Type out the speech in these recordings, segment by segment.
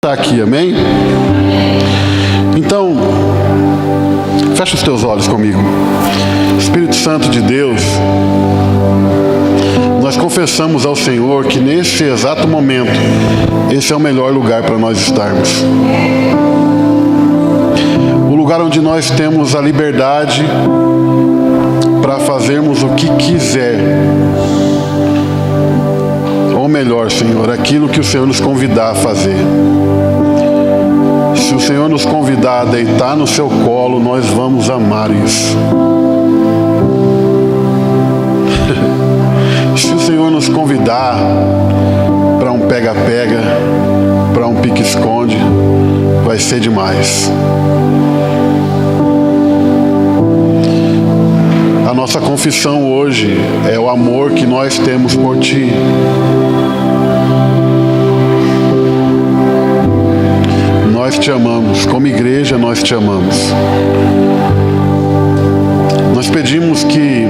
Está aqui, amém? Então, fecha os teus olhos comigo. Espírito Santo de Deus, nós confessamos ao Senhor que nesse exato momento, esse é o melhor lugar para nós estarmos. O lugar onde nós temos a liberdade para fazermos o que quiser. Ou melhor, Senhor, aquilo que o Senhor nos convidar a fazer. Se o Senhor nos convidar a deitar no seu colo, nós vamos amar isso. Se o Senhor nos convidar para um pega-pega, para um pique-esconde, vai ser demais. A nossa confissão hoje é o amor que nós temos por Ti. Nós te amamos, como igreja nós te amamos. Nós pedimos que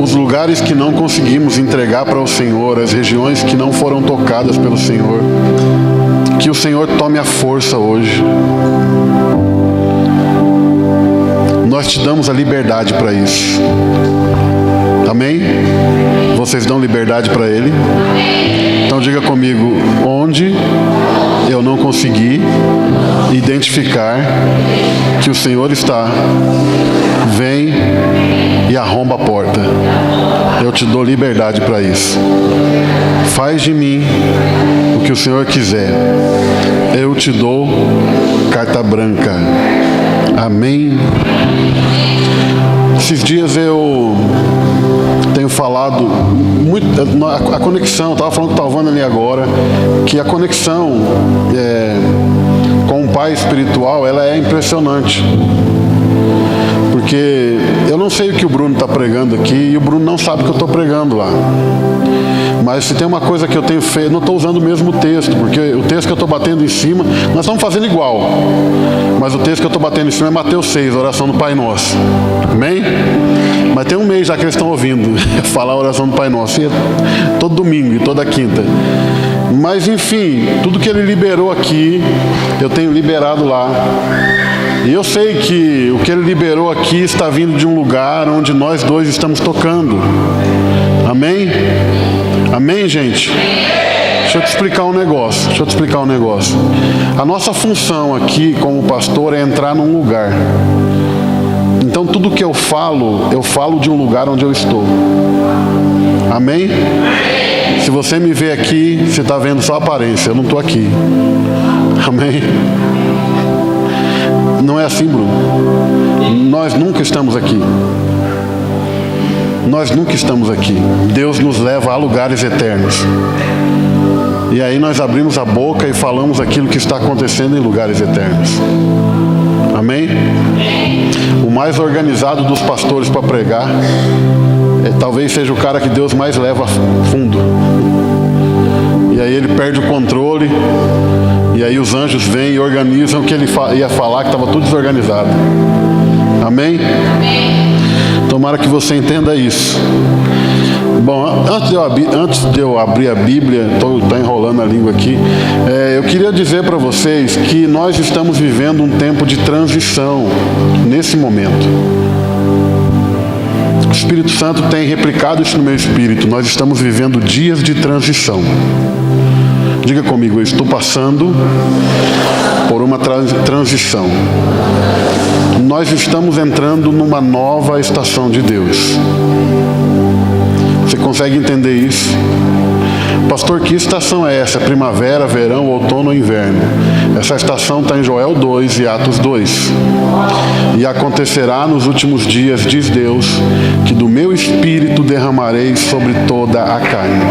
os lugares que não conseguimos entregar para o Senhor, as regiões que não foram tocadas pelo Senhor, que o Senhor tome a força hoje. Nós te damos a liberdade para isso. Amém? Vocês dão liberdade para Ele? Então diga comigo, onde eu não consegui identificar que o Senhor está, vem e arromba a porta. Eu te dou liberdade para isso. Faz de mim o que o Senhor quiser. Eu te dou carta branca. Amém? Esses dias eu tenho falado muito, a conexão, eu estava falando com o Talvana ali agora, que a conexão com o Pai espiritual, ela é impressionante. Porque eu não sei o que o Bruno está pregando aqui e o Bruno não sabe o que eu estou pregando lá. Mas se tem uma coisa que eu tenho feito, não estou usando o mesmo texto, porque o texto que eu estou batendo em cima, nós estamos fazendo igual. Mas o texto que eu estou batendo em cima é Mateus 6, oração do Pai Nosso. Amém? Mas tem um mês já que eles estão ouvindo falar a oração do Pai Nosso. E é todo domingo e toda quinta. Mas enfim, tudo que ele liberou aqui, eu tenho liberado lá. E eu sei que o que ele liberou aqui está vindo de um lugar onde nós dois estamos tocando. Amém? Amém, gente? Deixa eu te explicar um negócio. A nossa função aqui como pastor é entrar num lugar. Então tudo que eu falo de um lugar onde eu estou. Amém? Se você me vê aqui, você está vendo só a aparência, eu não estou aqui. Amém? Não é assim, Bruno. Nós nunca estamos aqui. Nós nunca estamos aqui. Deus nos leva a lugares eternos. E aí nós abrimos a boca e falamos aquilo que está acontecendo em lugares eternos. Amém? O mais organizado dos pastores para pregar talvez seja o cara que Deus mais leva a fundo. E aí ele perde o controle. E aí os anjos vêm e organizam o que ele ia falar, que estava tudo desorganizado. Amém? Tomara que você entenda isso. Bom, antes de eu abrir a Bíblia, estou enrolando a língua aqui, eu queria dizer para vocês que nós estamos vivendo um tempo de transição nesse momento. O Espírito Santo tem replicado isso no meu espírito. Nós estamos vivendo dias de transição. Diga comigo, eu estou passando por uma transição. Nós estamos entrando numa nova estação de Deus. Você consegue entender isso? Pastor, que estação é essa? Primavera, verão, outono ou inverno? Essa estação está em Joel 2 e Atos 2. E acontecerá nos últimos dias, diz Deus, que do meu espírito derramarei sobre toda a carne.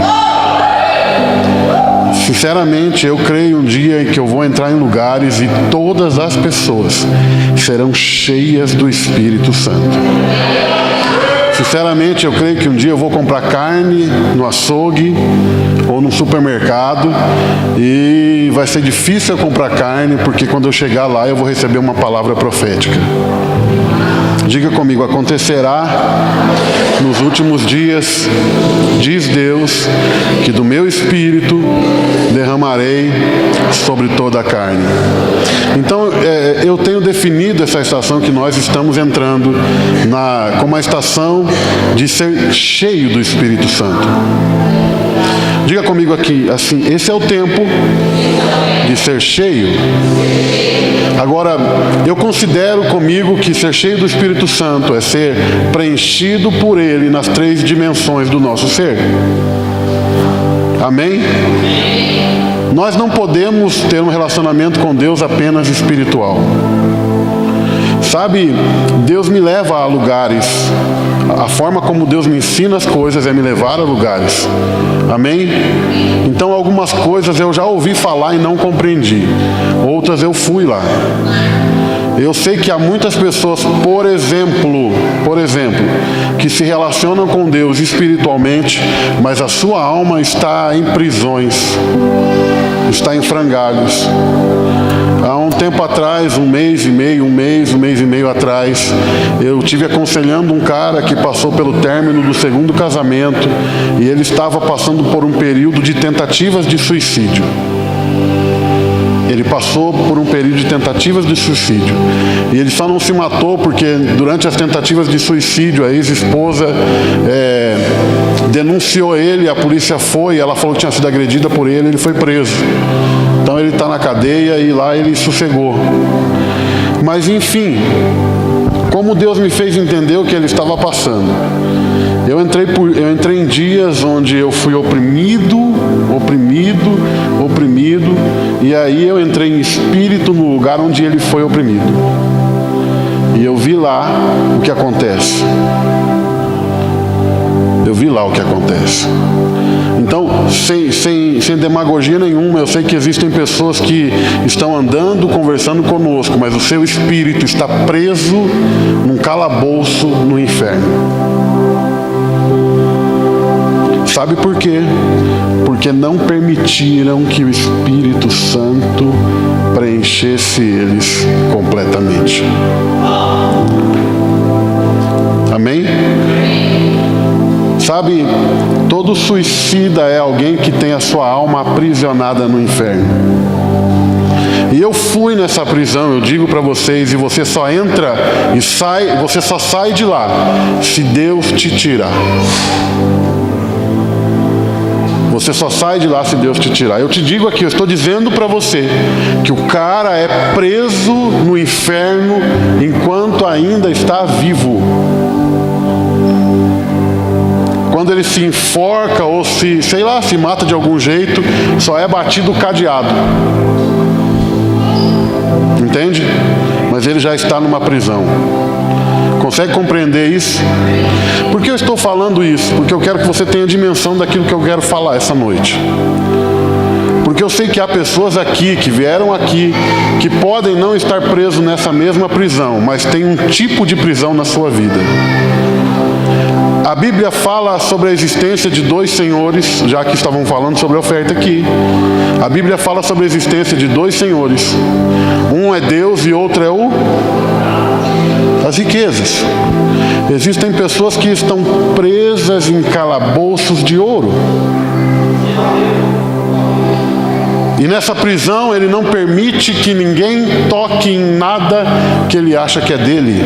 Sinceramente, eu creio um dia em que eu vou entrar em lugares e todas as pessoas serão cheias do Espírito Santo. Sinceramente, eu creio que um dia eu vou comprar carne no açougue ou no supermercado e vai ser difícil eu comprar carne, porque quando eu chegar lá eu vou receber uma palavra profética. Diga comigo: acontecerá nos últimos dias, diz Deus, que do meu Espírito derramarei sobre toda a carne. Então, eu tenho definido essa estação que nós estamos entrando como a estação de ser cheio do Espírito Santo. Diga comigo aqui, assim, esse é o tempo de ser cheio. Agora, eu considero comigo que ser cheio do Espírito Santo é ser preenchido por Ele nas 3 dimensões do nosso ser. Amém? Nós não podemos ter um relacionamento com Deus apenas espiritual. Sabe, Deus me leva a lugares. A forma como Deus me ensina as coisas é me levar a lugares. Amém? Então algumas coisas eu já ouvi falar e não compreendi. Outras eu fui lá. Eu sei que há muitas pessoas, por exemplo, que se relacionam com Deus espiritualmente, mas a sua alma está em prisões, está em frangalhos. Há um tempo atrás, um mês e meio atrás, eu tive aconselhando um cara que passou pelo término do 2º casamento e ele estava passando por um período de tentativas de suicídio. Ele passou por um período de tentativas de suicídio. E ele só não se matou porque durante as tentativas de suicídio a ex-esposa denunciou ele, a polícia foi, ela falou que tinha sido agredida por ele, ele foi preso. Então ele está na cadeia e lá ele sossegou. Mas enfim, como Deus me fez entender o que ele estava passando. Eu entrei em dias onde eu fui oprimido, e aí eu entrei em espírito no lugar onde ele foi oprimido. E eu vi lá o que acontece. Então, sem demagogia nenhuma, eu sei que existem pessoas que estão andando, conversando conosco, mas o seu espírito está preso num calabouço no inferno. Sabe por quê? Porque não permitiram que o Espírito Santo preenchesse eles completamente. Amém? Sabe, todo suicida é alguém que tem a sua alma aprisionada no inferno. E eu fui nessa prisão, eu digo para vocês, e você só entra e sai, você só sai de lá se Deus te tirar. Você só sai de lá se Deus te tirar. Eu te digo aqui, eu estou dizendo para você que o cara é preso no inferno enquanto ainda está vivo. Quando ele se enforca ou se mata de algum jeito, só é batido o cadeado. Entende? Mas ele já está numa prisão. Consegue compreender isso? Por que eu estou falando isso? Porque eu quero que você tenha dimensão daquilo que eu quero falar essa noite. Porque eu sei que há pessoas aqui, que vieram aqui, que podem não estar presos nessa mesma prisão, mas tem um tipo de prisão na sua vida. A Bíblia fala sobre a existência de 2 senhores, já que estavam falando sobre a oferta aqui. A Bíblia fala sobre a existência de 2 senhores. Um é Deus e outro é as riquezas. Existem pessoas que estão presas em calabouços de ouro. E nessa prisão ele não permite que ninguém toque em nada que ele acha que é dele.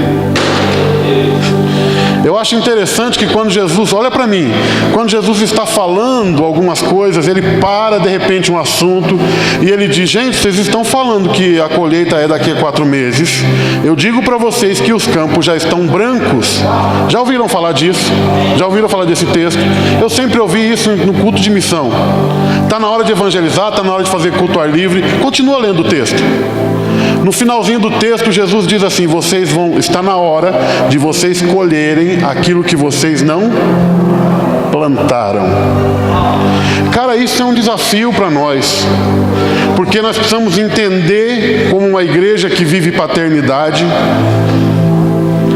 Eu acho interessante que quando Jesus, olha para mim, quando Jesus está falando algumas coisas, ele para de repente um assunto e ele diz: gente, vocês estão falando que a colheita é daqui a 4 meses. Eu digo para vocês que os campos já estão brancos. Já ouviram falar disso? Já ouviram falar desse texto? Eu sempre ouvi isso no culto de missão. Está na hora de evangelizar, está na hora de fazer culto ao ar livre. Continua lendo o texto. No finalzinho do texto, Jesus diz assim: está na hora de vocês colherem aquilo que vocês não plantaram. Cara, isso é um desafio para nós, porque nós precisamos entender, como uma igreja que vive paternidade,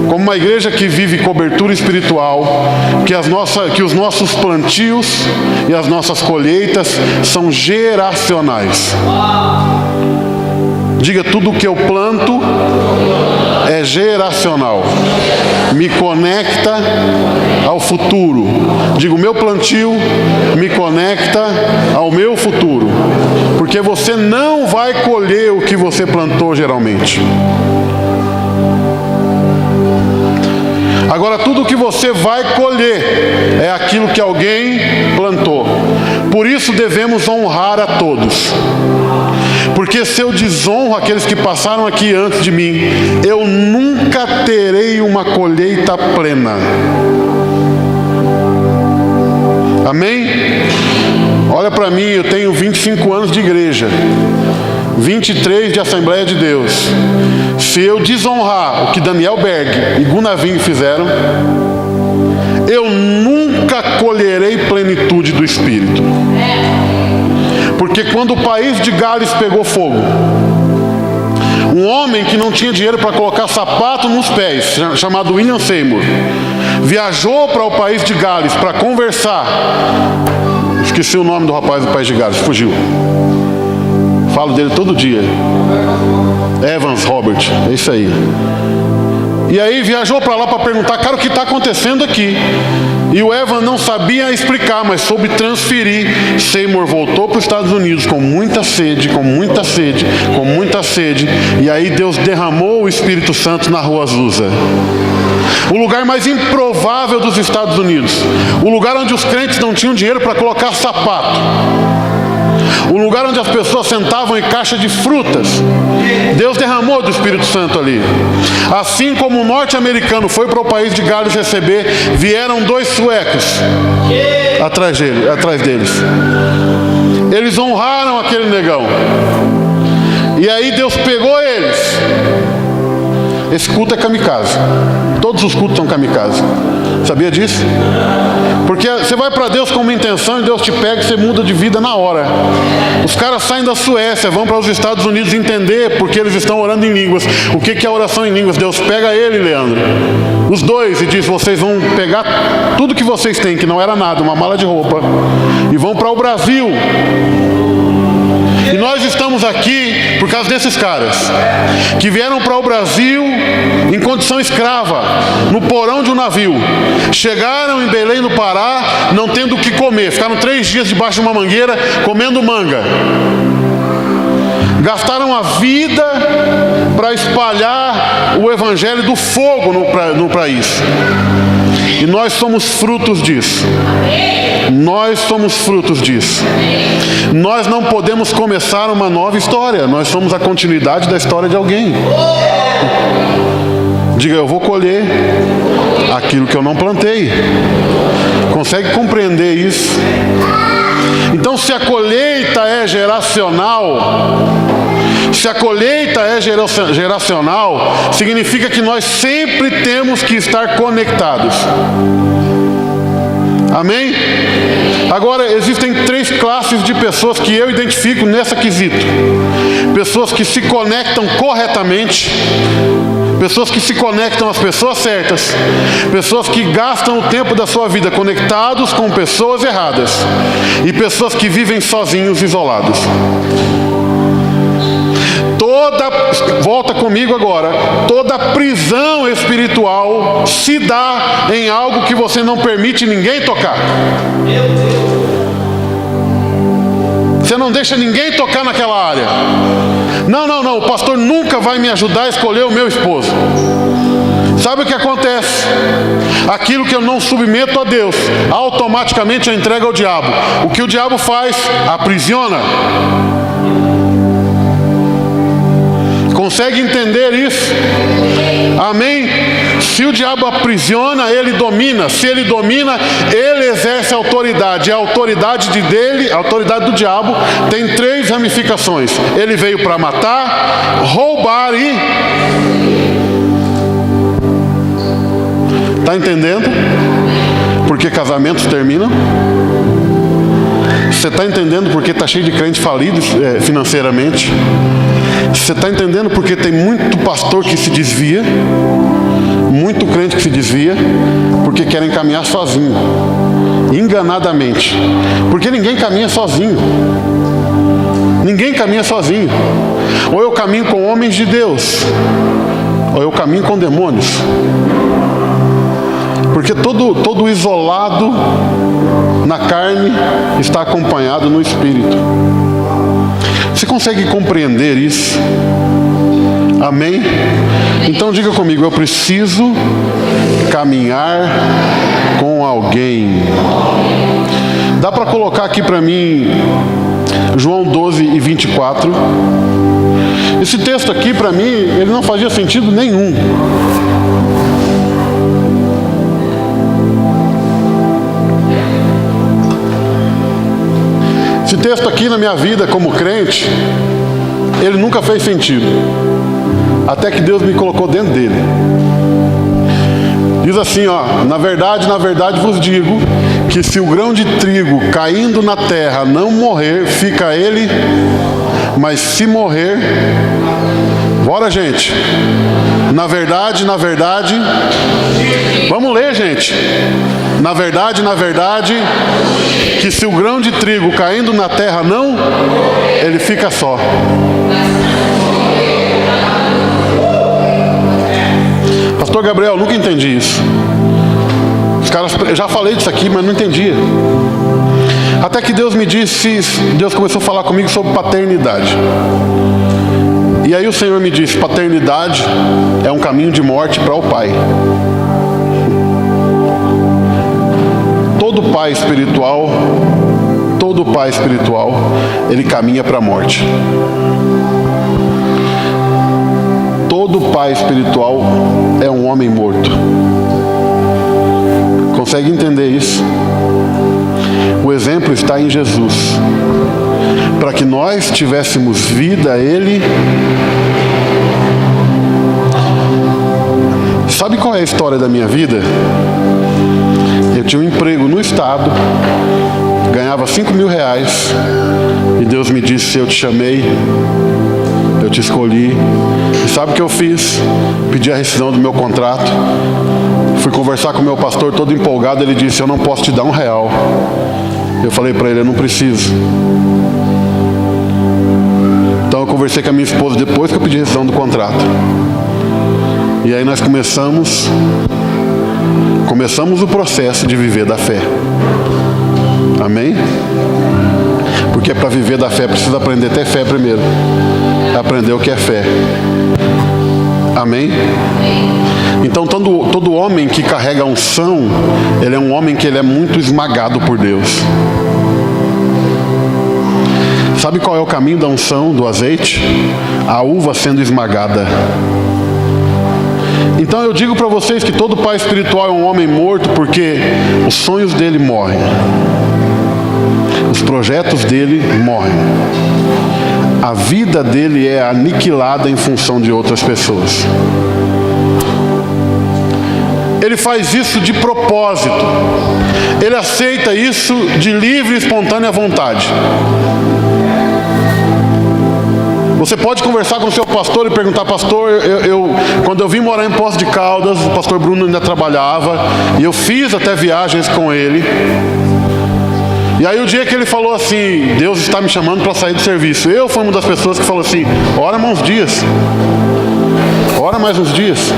como uma igreja que vive cobertura espiritual, que os nossos plantios e as nossas colheitas são geracionais. Diga: tudo que eu planto é geracional. Me conecta ao futuro. Digo, meu plantio me conecta ao meu futuro. Porque você não vai colher o que você plantou geralmente. Agora, tudo que você vai colher é aquilo que alguém plantou. Por isso devemos honrar a todos. Porque se eu desonro aqueles que passaram aqui antes de mim, eu nunca terei uma colheita plena. Amém? Olha para mim, eu tenho 25 anos de igreja, 23 de Assembleia de Deus. Se eu desonrar o que Daniel Berg e Gunaving fizeram, eu nunca colherei plenitude do Espírito. Porque quando o país de Gales pegou fogo, um homem que não tinha dinheiro para colocar sapato nos pés, chamado William Seymour, viajou para o país de Gales para conversar. Esqueci o nome do rapaz do país de Gales, fugiu. Falo dele todo dia. Evans Robert, é isso aí. E aí viajou para lá para perguntar, cara, o que está acontecendo aqui? E o Evan não sabia explicar, mas soube transferir. Seymour voltou para os Estados Unidos com muita sede, com muita sede, com muita sede. E aí Deus derramou o Espírito Santo na Rua Azusa. O lugar mais improvável dos Estados Unidos. O lugar onde os crentes não tinham dinheiro para colocar sapato. O lugar onde as pessoas sentavam em caixa de frutas. Deus derramou do Espírito Santo ali. Assim como o norte-americano foi para o país de Gales receber, vieram 2 suecos atrás deles. Eles honraram aquele negão. E aí Deus pegou eles. Esse culto é kamikaze. Todos os cultos são kamikaze. Sabia disso? Porque você vai para Deus com uma intenção e Deus te pega e você muda de vida na hora. Os caras saem da Suécia, vão para os Estados Unidos entender porque eles estão orando em línguas. O que é oração em línguas? Deus pega ele, Leandro, os dois, e diz, vocês vão pegar tudo que vocês têm, que não era nada, uma mala de roupa, e vão para o Brasil. E nós estamos aqui por causa desses caras que vieram para o Brasil em condição escrava, no porão de um navio. Chegaram em Belém do Pará não tendo o que comer, ficaram 3 dias debaixo de uma mangueira comendo manga. Gastaram a vida para espalhar o evangelho do fogo no país. E nós somos frutos disso. Nós somos frutos disso. Nós não podemos começar uma nova história. Nós somos a continuidade da história de alguém. Diga, eu vou colher aquilo que eu não plantei. Consegue compreender isso? Então, se a colheita é geracional, significa que nós sempre temos que estar conectados. Amém? Agora, existem 3 classes de pessoas que eu identifico nessa quesito. Pessoas que se conectam corretamente, pessoas que se conectam às pessoas certas, pessoas que gastam o tempo da sua vida conectados com pessoas erradas, e pessoas que vivem sozinhos, isolados. Volta comigo agora, toda prisão espiritual se dá em algo que você não permite ninguém tocar. Você não deixa ninguém tocar naquela área. Não, o pastor nunca vai me ajudar a escolher o meu esposo. Sabe o que acontece? Aquilo que eu não submeto a Deus, automaticamente eu entrego ao diabo. O que o diabo faz? Aprisiona. Consegue entender isso? Amém? Se o diabo aprisiona, ele domina. Se ele domina, ele exerce autoridade. A autoridade a autoridade do diabo tem 3 ramificações. Ele veio para matar, roubar e... Está entendendo? Porque casamentos terminam? Você está entendendo porque está cheio de crente falido financeiramente? Você está entendendo porque tem muito pastor que se desvia, muito crente que se desvia, porque querem caminhar sozinho, enganadamente. Porque ninguém caminha sozinho. Ninguém caminha sozinho. Ou eu caminho com homens de Deus, ou eu caminho com demônios? Porque todo isolado na carne está acompanhado no espírito. Você consegue compreender isso? Amém? Então diga comigo, eu preciso caminhar com alguém. Dá para colocar aqui para mim João 12:24. Esse texto aqui para mim, ele não fazia sentido nenhum. Esse texto aqui na minha vida como crente, ele nunca fez sentido. Até que Deus me colocou dentro dele. Diz assim, ó: na verdade vos digo, que se o grão de trigo caindo na terra não morrer, fica ele, mas se morrer... Bora, gente. Na verdade, vamos ler, gente. Na verdade, que se o grão de trigo caindo na terra não, ele fica só. Pastor Gabriel, nunca entendi isso. Os caras, eu já falei disso aqui, mas não entendia. Até que Deus me disse, Deus começou a falar comigo sobre paternidade. E aí o Senhor me disse, paternidade é um caminho de morte para o pai. Todo pai espiritual, ele caminha para a morte. Todo pai espiritual é um homem morto. Consegue entender isso? O exemplo está em Jesus. Para que nós tivéssemos vida, Ele... Sabe qual é a história da minha vida? Eu tinha um emprego no estado, ganhava 5 mil reais, e Deus me disse, eu te chamei, eu te escolhi. E sabe o que eu fiz? Pedi a rescisão do meu contrato. Fui conversar com o meu pastor todo empolgado, ele disse, eu não posso te dar R$1. Eu falei para ele, eu não preciso. Então eu conversei com a minha esposa depois que eu pedi a rescisão do contrato. E aí nós começamos o processo de viver da fé. Amém? Porque para viver da fé precisa aprender a ter fé primeiro. Aprender o que é fé. Amém? Então todo homem que carrega unção, ele é um homem que ele é muito esmagado por Deus. Sabe qual é o caminho da unção, do azeite? A uva sendo esmagada. Então eu digo para vocês que todo pai espiritual é um homem morto, porque os sonhos dele morrem. Os projetos dele morrem. A vida dele é aniquilada em função de outras pessoas. Ele faz isso de propósito. Ele aceita isso de livre e espontânea vontade. Você pode conversar com o seu pastor e perguntar, pastor, quando eu vim morar em Poços de Caldas, o pastor Bruno ainda trabalhava, e eu fiz até viagens com ele. E aí o dia que ele falou assim, Deus está me chamando para sair do serviço, eu fui uma das pessoas que falou assim, ora mais uns dias. Ora mais uns dias.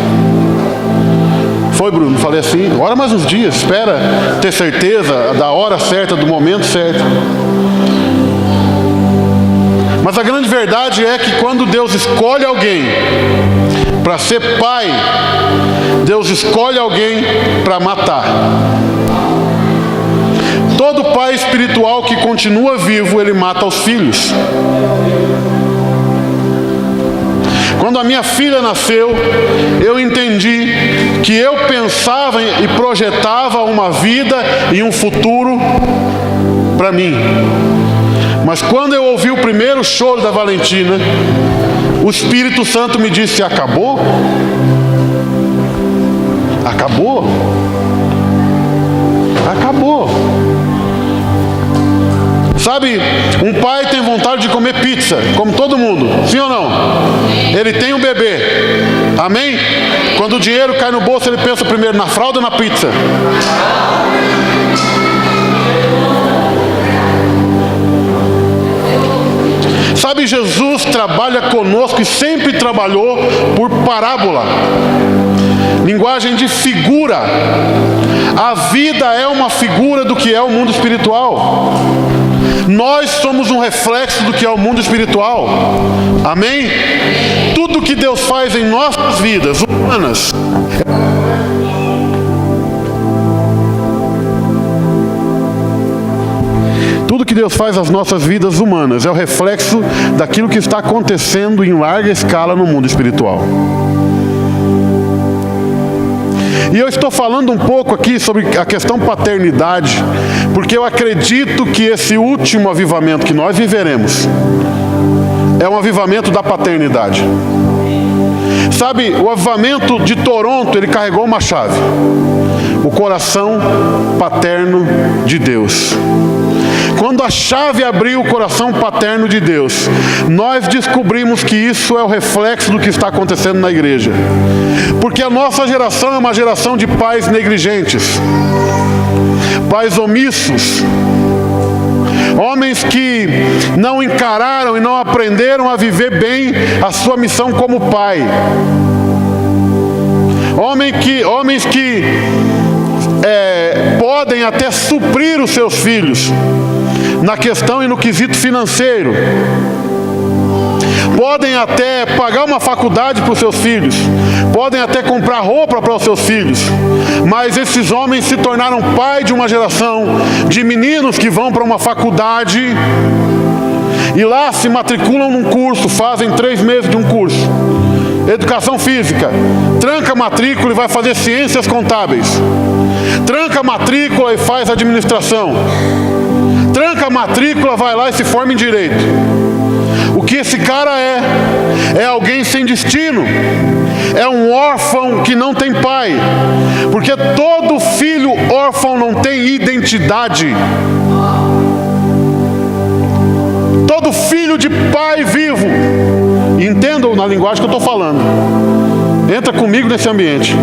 Foi, Bruno, falei assim, ora mais uns dias, espera ter certeza da hora certa, do momento certo. Mas a grande verdade é que quando Deus escolhe alguém para ser pai, Deus escolhe alguém para matar. Todo pai espiritual que continua vivo, ele mata os filhos. Quando a minha filha nasceu, eu entendi que eu pensava e projetava uma vida e um futuro para mim. Mas quando eu ouvi o primeiro choro da Valentina, o Espírito Santo me disse, acabou? Acabou? Acabou. Sabe, um pai tem vontade de comer pizza, como todo mundo, sim ou não? Ele tem um bebê, amém? Quando o dinheiro cai no bolso, ele pensa primeiro na fralda ou na pizza? Sabe, Jesus trabalha conosco e sempre trabalhou por parábola, linguagem de figura. A vida é uma figura do que é o mundo espiritual. Nós somos um reflexo do que é o mundo espiritual. Amém? Tudo que Deus faz em nossas vidas humanas, tudo que Deus faz nas nossas vidas humanas é o reflexo daquilo que está acontecendo em larga escala no mundo espiritual. E eu estou falando um pouco aqui sobre a questão paternidade, porque eu acredito que esse último avivamento que nós viveremos é um avivamento da paternidade. Sabe, o avivamento de Toronto, ele carregou uma chave: o coração paterno de Deus. Quando a chave abriu o coração paterno de Deus, nós descobrimos que isso é o reflexo do que está acontecendo na igreja. Porque a nossa geração é uma geração de pais negligentes, pais omissos, homens que não encararam e não aprenderam a viver bem a sua missão como pai. Homens que podem até suprir os seus filhos na questão e no quesito financeiro, podem até pagar uma faculdade para os seus filhos, podem até comprar roupa para os seus filhos, mas esses homens se tornaram pai de uma geração de meninos que vão para uma faculdade e lá se matriculam num curso, fazem 3 meses de um curso, educação física, tranca a matrícula e vai fazer ciências contábeis, tranca a matrícula e faz administração, tranca a matrícula, vai lá e se forma em direito. O que esse cara é alguém sem destino, é um órfão que não tem pai, porque todo filho órfão não tem identidade. Todo filho de pai vivo, entendam na linguagem que eu estou falando, entra comigo nesse ambiente,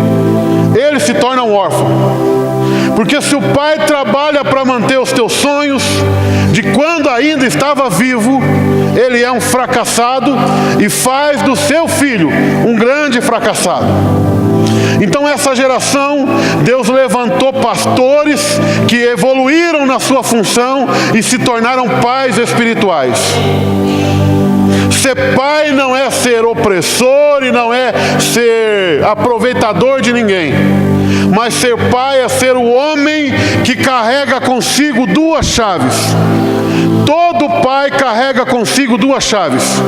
ele se torna um órfão. Porque se o pai trabalha para manter os teus sonhos, de quando ainda estava vivo, ele é um fracassado e faz do seu filho um grande fracassado. Então essa geração, Deus levantou pastores que evoluíram na sua função e se tornaram pais espirituais. Ser pai não é ser opressor e não é ser aproveitador de ninguém, mas ser pai é ser o homem que carrega consigo 2 chaves. Todo pai carrega consigo 2 chaves.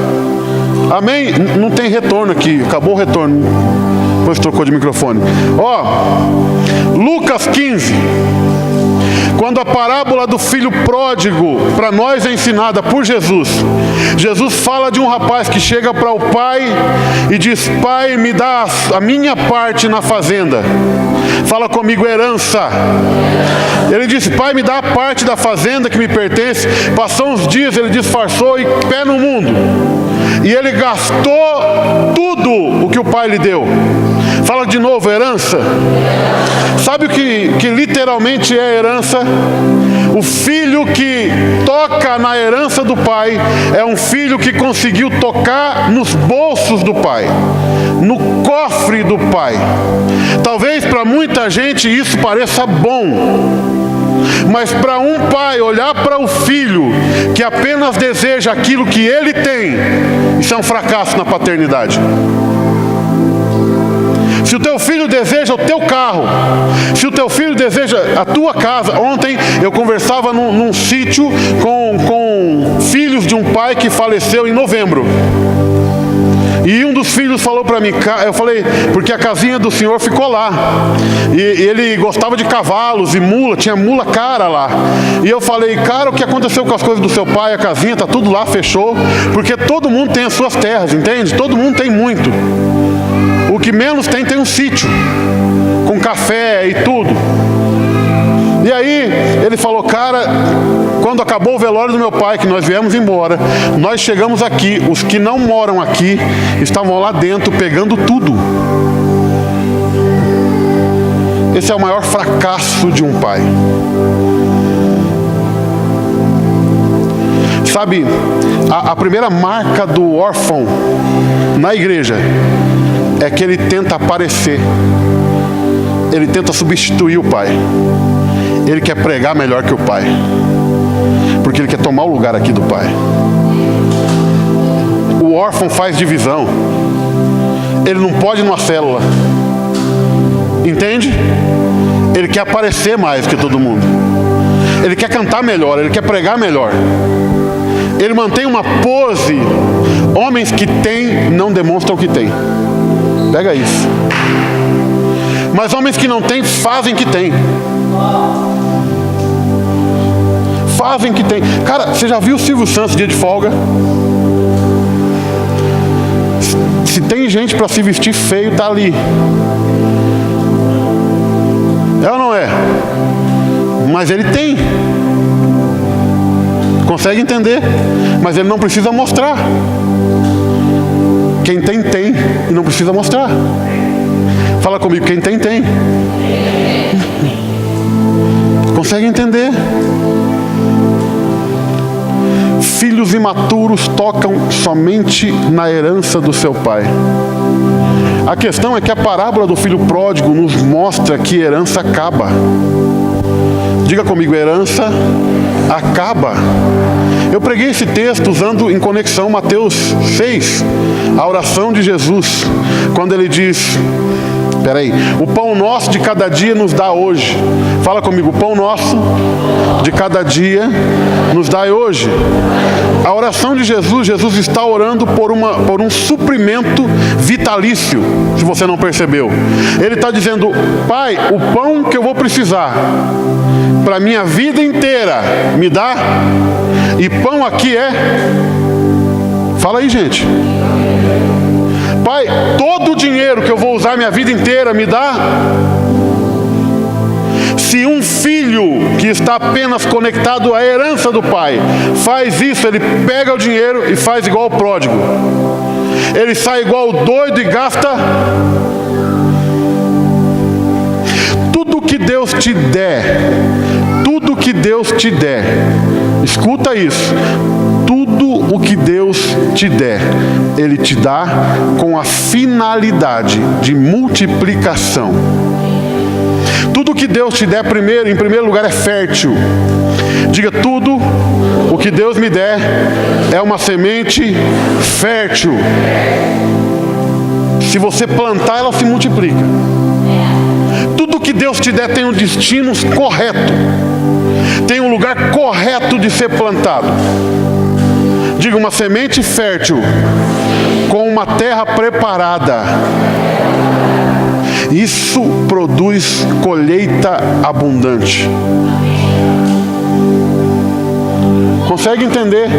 Amém? Não tem retorno aqui, acabou o retorno. Depois trocou de microfone. Lucas 15. Quando a parábola do filho pródigo para nós é ensinada por Jesus, Jesus fala de um rapaz que chega para o pai e diz: pai, me dá a minha parte na fazenda. Fala comigo, herança. Ele disse: pai, me dá a parte da fazenda que me pertence. Passou uns dias, ele disfarçou e pé no mundo. E ele gastou tudo o que o pai lhe deu. Fala de novo, herança. Sabe o que literalmente é herança? O filho que toca na herança do pai é um filho que conseguiu tocar nos bolsos do pai, no cofre do pai. Talvez para muita gente isso pareça bom, mas para um pai olhar para o filho que apenas deseja aquilo que ele tem, isso é um fracasso na paternidade. Se o teu filho deseja o teu carro, se o teu filho deseja a tua casa. Ontem eu conversava num sítio com filhos de um pai que faleceu em novembro. E um dos filhos falou para mim, eu falei, porque a casinha do senhor ficou lá. E ele gostava de cavalos e mula, tinha mula cara lá. E eu falei, cara, o que aconteceu com as coisas do seu pai? A casinha tá tudo lá, fechou. Porque todo mundo tem as suas terras, entende? Todo mundo tem muito. O que menos tem um sítio, com café e tudo. E aí, ele falou, cara, quando acabou o velório do meu pai, que nós viemos embora, nós chegamos aqui, os que não moram aqui, estavam lá dentro pegando tudo. Esse é o maior fracasso de um pai. Sabe, a primeira marca do órfão na igreja é que ele tenta aparecer. Ele tenta substituir o pai. Ele quer pregar melhor que o pai, porque ele quer tomar o lugar aqui do pai. O órfão faz divisão. Ele não pode ir numa célula. Entende? Ele quer aparecer mais que todo mundo. Ele quer cantar melhor, ele quer pregar melhor. Ele mantém uma pose. Homens que têm não demonstram que têm. Pega isso. Mas homens que não têm fazem que têm. Fazem que têm. Cara, você já viu o Silvio Santos dia de folga? Se tem gente para se vestir feio, tá ali. É ou não é? Mas ele tem. Consegue entender? Mas ele não precisa mostrar. Quem tem, tem. E não precisa mostrar. Fala comigo, quem tem, tem. Consegue entender? Filhos imaturos tocam somente na herança do seu pai. A questão é que a parábola do filho pródigo nos mostra que herança acaba. Diga comigo, herança acaba. Eu preguei esse texto usando em conexão Mateus 6, a oração de Jesus, quando ele diz: o pão nosso de cada dia nos dá hoje. Fala comigo, o pão nosso de cada dia nos dá hoje. A oração de Jesus, Jesus está orando por um suprimento vitalício, se você não percebeu. Ele está dizendo: Pai, o pão que eu vou precisar para a minha vida inteira, me dá. E pão aqui é... Fala aí, gente. Pai, todo o dinheiro que eu vou usar minha vida inteira, me dá. Se um filho que está apenas conectado à herança do pai faz isso, ele pega o dinheiro e faz igual o pródigo. Ele sai igual o doido e gasta. Tudo que Deus te der, tudo que Deus te der, escuta isso, tudo o que Deus te der, Ele te dá com a finalidade de multiplicação. Tudo que Deus te der em primeiro lugar é fértil. Diga, tudo o que Deus me der é uma semente fértil. Se você plantar, ela se multiplica. Tudo que Deus te der tem um destino correto. Tem um lugar correto de ser plantado. Diga, uma semente fértil com uma terra preparada. Isso produz colheita abundante. Consegue entender?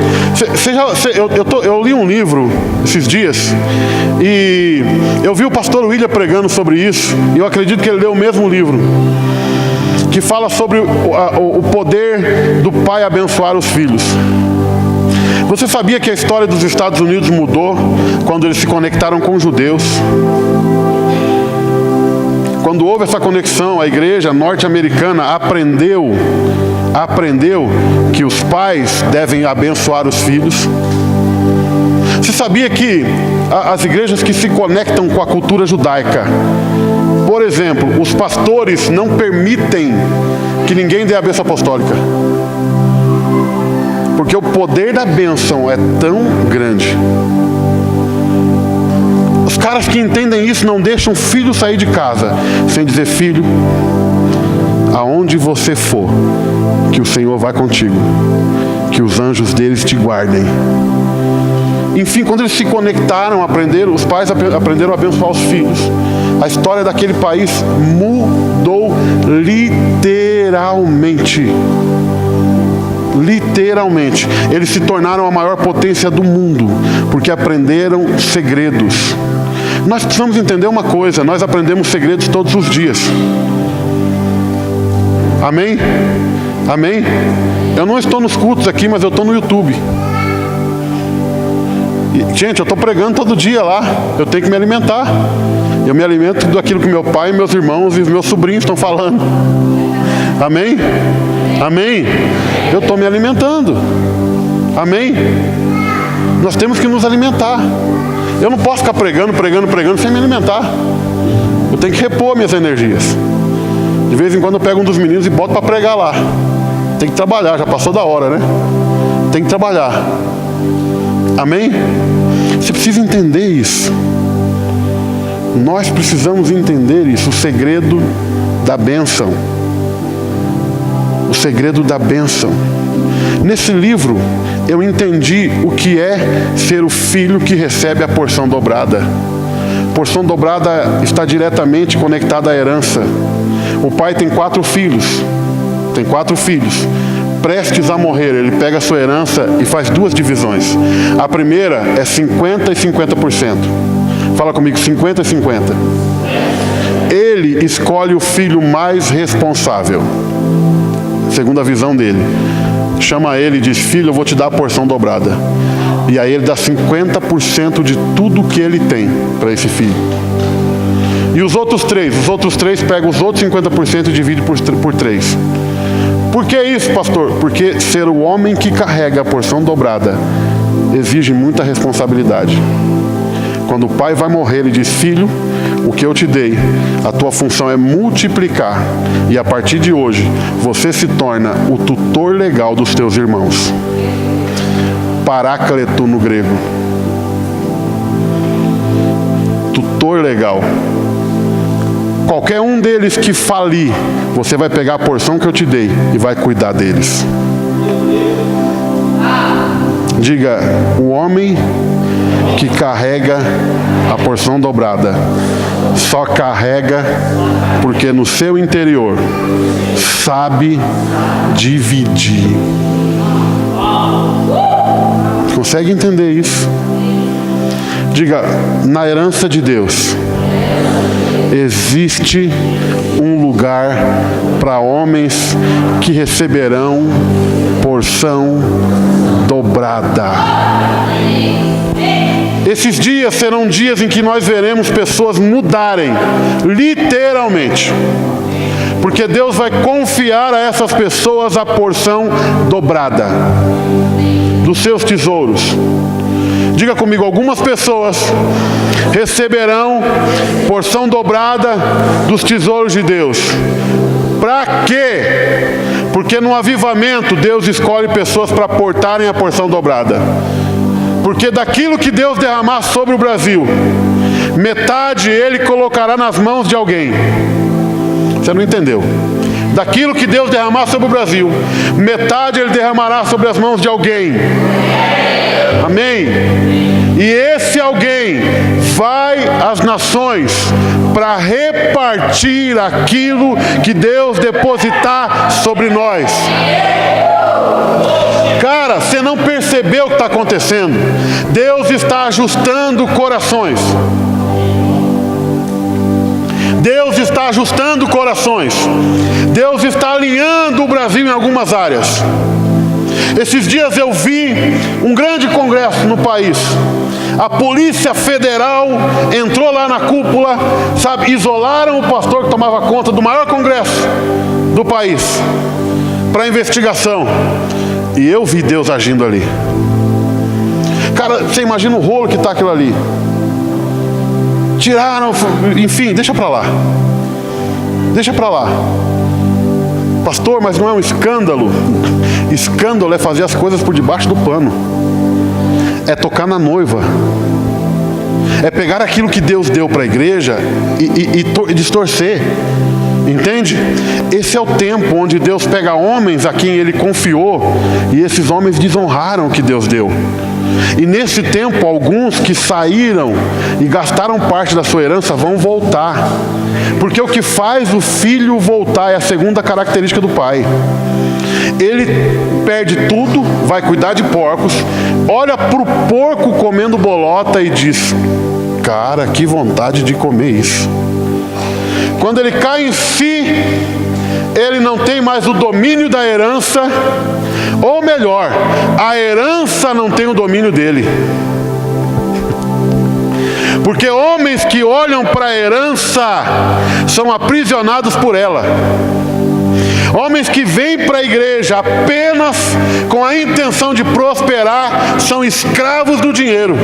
Eu li um livro esses dias e eu vi o pastor William pregando sobre isso, e eu acredito que ele leu o mesmo livro, que fala sobre o poder do pai abençoar os filhos. Você sabia que a história dos Estados Unidos mudou quando eles se conectaram com os judeus? Quando houve essa conexão, a igreja norte-americana aprendeu que os pais devem abençoar os filhos. Você sabia que as igrejas que se conectam com a cultura judaica, por exemplo, os pastores não permitem que ninguém dê a bênção apostólica, porque o poder da bênção é tão grande. Os caras que entendem isso não deixam o filho sair de casa sem dizer: filho, aonde você for, que o Senhor vai contigo, que os anjos deles te guardem. Enfim, quando eles se conectaram, os pais aprenderam a abençoar os filhos. A história daquele país mudou literalmente. Literalmente. Eles se tornaram a maior potência do mundo, porque aprenderam segredos. Nós precisamos entender uma coisa: nós aprendemos segredos todos os dias. Amém? Amém? Eu não estou nos cultos aqui, mas eu estou no YouTube. E, gente, eu estou pregando todo dia lá. Eu tenho que me alimentar. Eu me alimento daquilo que meu pai, meus irmãos e os meus sobrinhos estão falando. Amém? Amém? Eu estou me alimentando. Amém? Nós temos que nos alimentar. Eu não posso ficar pregando sem me alimentar. Eu tenho que repor minhas energias. De vez em quando eu pego um dos meninos e boto para pregar lá. Tem que trabalhar, já passou da hora, né? Tem que trabalhar. Amém? Você precisa entender isso. Nós precisamos entender isso, o segredo da bênção. O segredo da bênção. Nesse livro, eu entendi o que é ser o filho que recebe a porção dobrada. Porção dobrada está diretamente conectada à herança. O pai tem 4 filhos. Tem 4 filhos. Prestes a morrer, ele pega a sua herança e faz 2 divisões. A primeira é 50% e 50%. Fala comigo, 50% e 50%. Ele escolhe o filho mais responsável. Segundo a visão dele. Chama ele e diz, filho, eu vou te dar a porção dobrada. E aí ele dá 50% de tudo que ele tem para esse filho. E os outros 3 pegam os outros 50% e dividem por 3. Por que isso, pastor? Porque ser o homem que carrega a porção dobrada exige muita responsabilidade. Quando o pai vai morrer, ele diz, filho, o que eu te dei, a tua função é multiplicar. E a partir de hoje, você se torna o tutor legal dos teus irmãos. Paráclito no grego. Tutor legal. Qualquer um deles que falir, você vai pegar a porção que eu te dei e vai cuidar deles. Diga, o homem que carrega a porção dobrada só carrega porque no seu interior sabe dividir. Consegue entender isso? Diga, na herança de Deus existe um lugar para homens que receberão porção dobrada. Esses dias serão dias em que nós veremos pessoas mudarem, literalmente. Porque Deus vai confiar a essas pessoas a porção dobrada dos seus tesouros. Diga comigo, algumas pessoas receberão porção dobrada dos tesouros de Deus. Para quê? Porque no avivamento Deus escolhe pessoas para portarem a porção dobrada. Porque daquilo que Deus derramar sobre o Brasil, metade Ele colocará nas mãos de alguém. Você não entendeu? Daquilo que Deus derramar sobre o Brasil, metade Ele derramará sobre as mãos de alguém. Amém? E esse alguém vai às nações para repartir aquilo que Deus depositar sobre nós. Cara, você não percebeu o que está acontecendo. Deus está ajustando corações. Deus está ajustando corações. Deus está alinhando o Brasil em algumas áreas. Esses dias eu vi um grande congresso no país. A Polícia Federal entrou lá na cúpula, sabe, isolaram o pastor que tomava conta do maior congresso do país para investigação. E eu vi Deus agindo ali. Cara, você imagina o rolo que está aquilo ali. Tiraram, enfim, deixa para lá. Deixa para lá. Pastor, mas não é um escândalo. Escândalo é fazer as coisas por debaixo do pano. É tocar na noiva. É pegar aquilo que Deus deu para a igreja e distorcer. Entende? Esse é o tempo onde Deus pega homens a quem Ele confiou e esses homens desonraram o que Deus deu. E nesse tempo, alguns que saíram e gastaram parte da sua herança vão voltar. Porque o que faz o filho voltar é a segunda característica do pai. Ele perde tudo, vai cuidar de porcos, olha para o porco comendo bolota e diz: cara, que vontade de comer isso. Quando ele cai em si, ele não tem mais o domínio da herança, ou melhor, a herança não tem o domínio dele. Porque homens que olham para a herança são aprisionados por ela. Homens que vêm para a igreja apenas com a intenção de prosperar são escravos do dinheiro.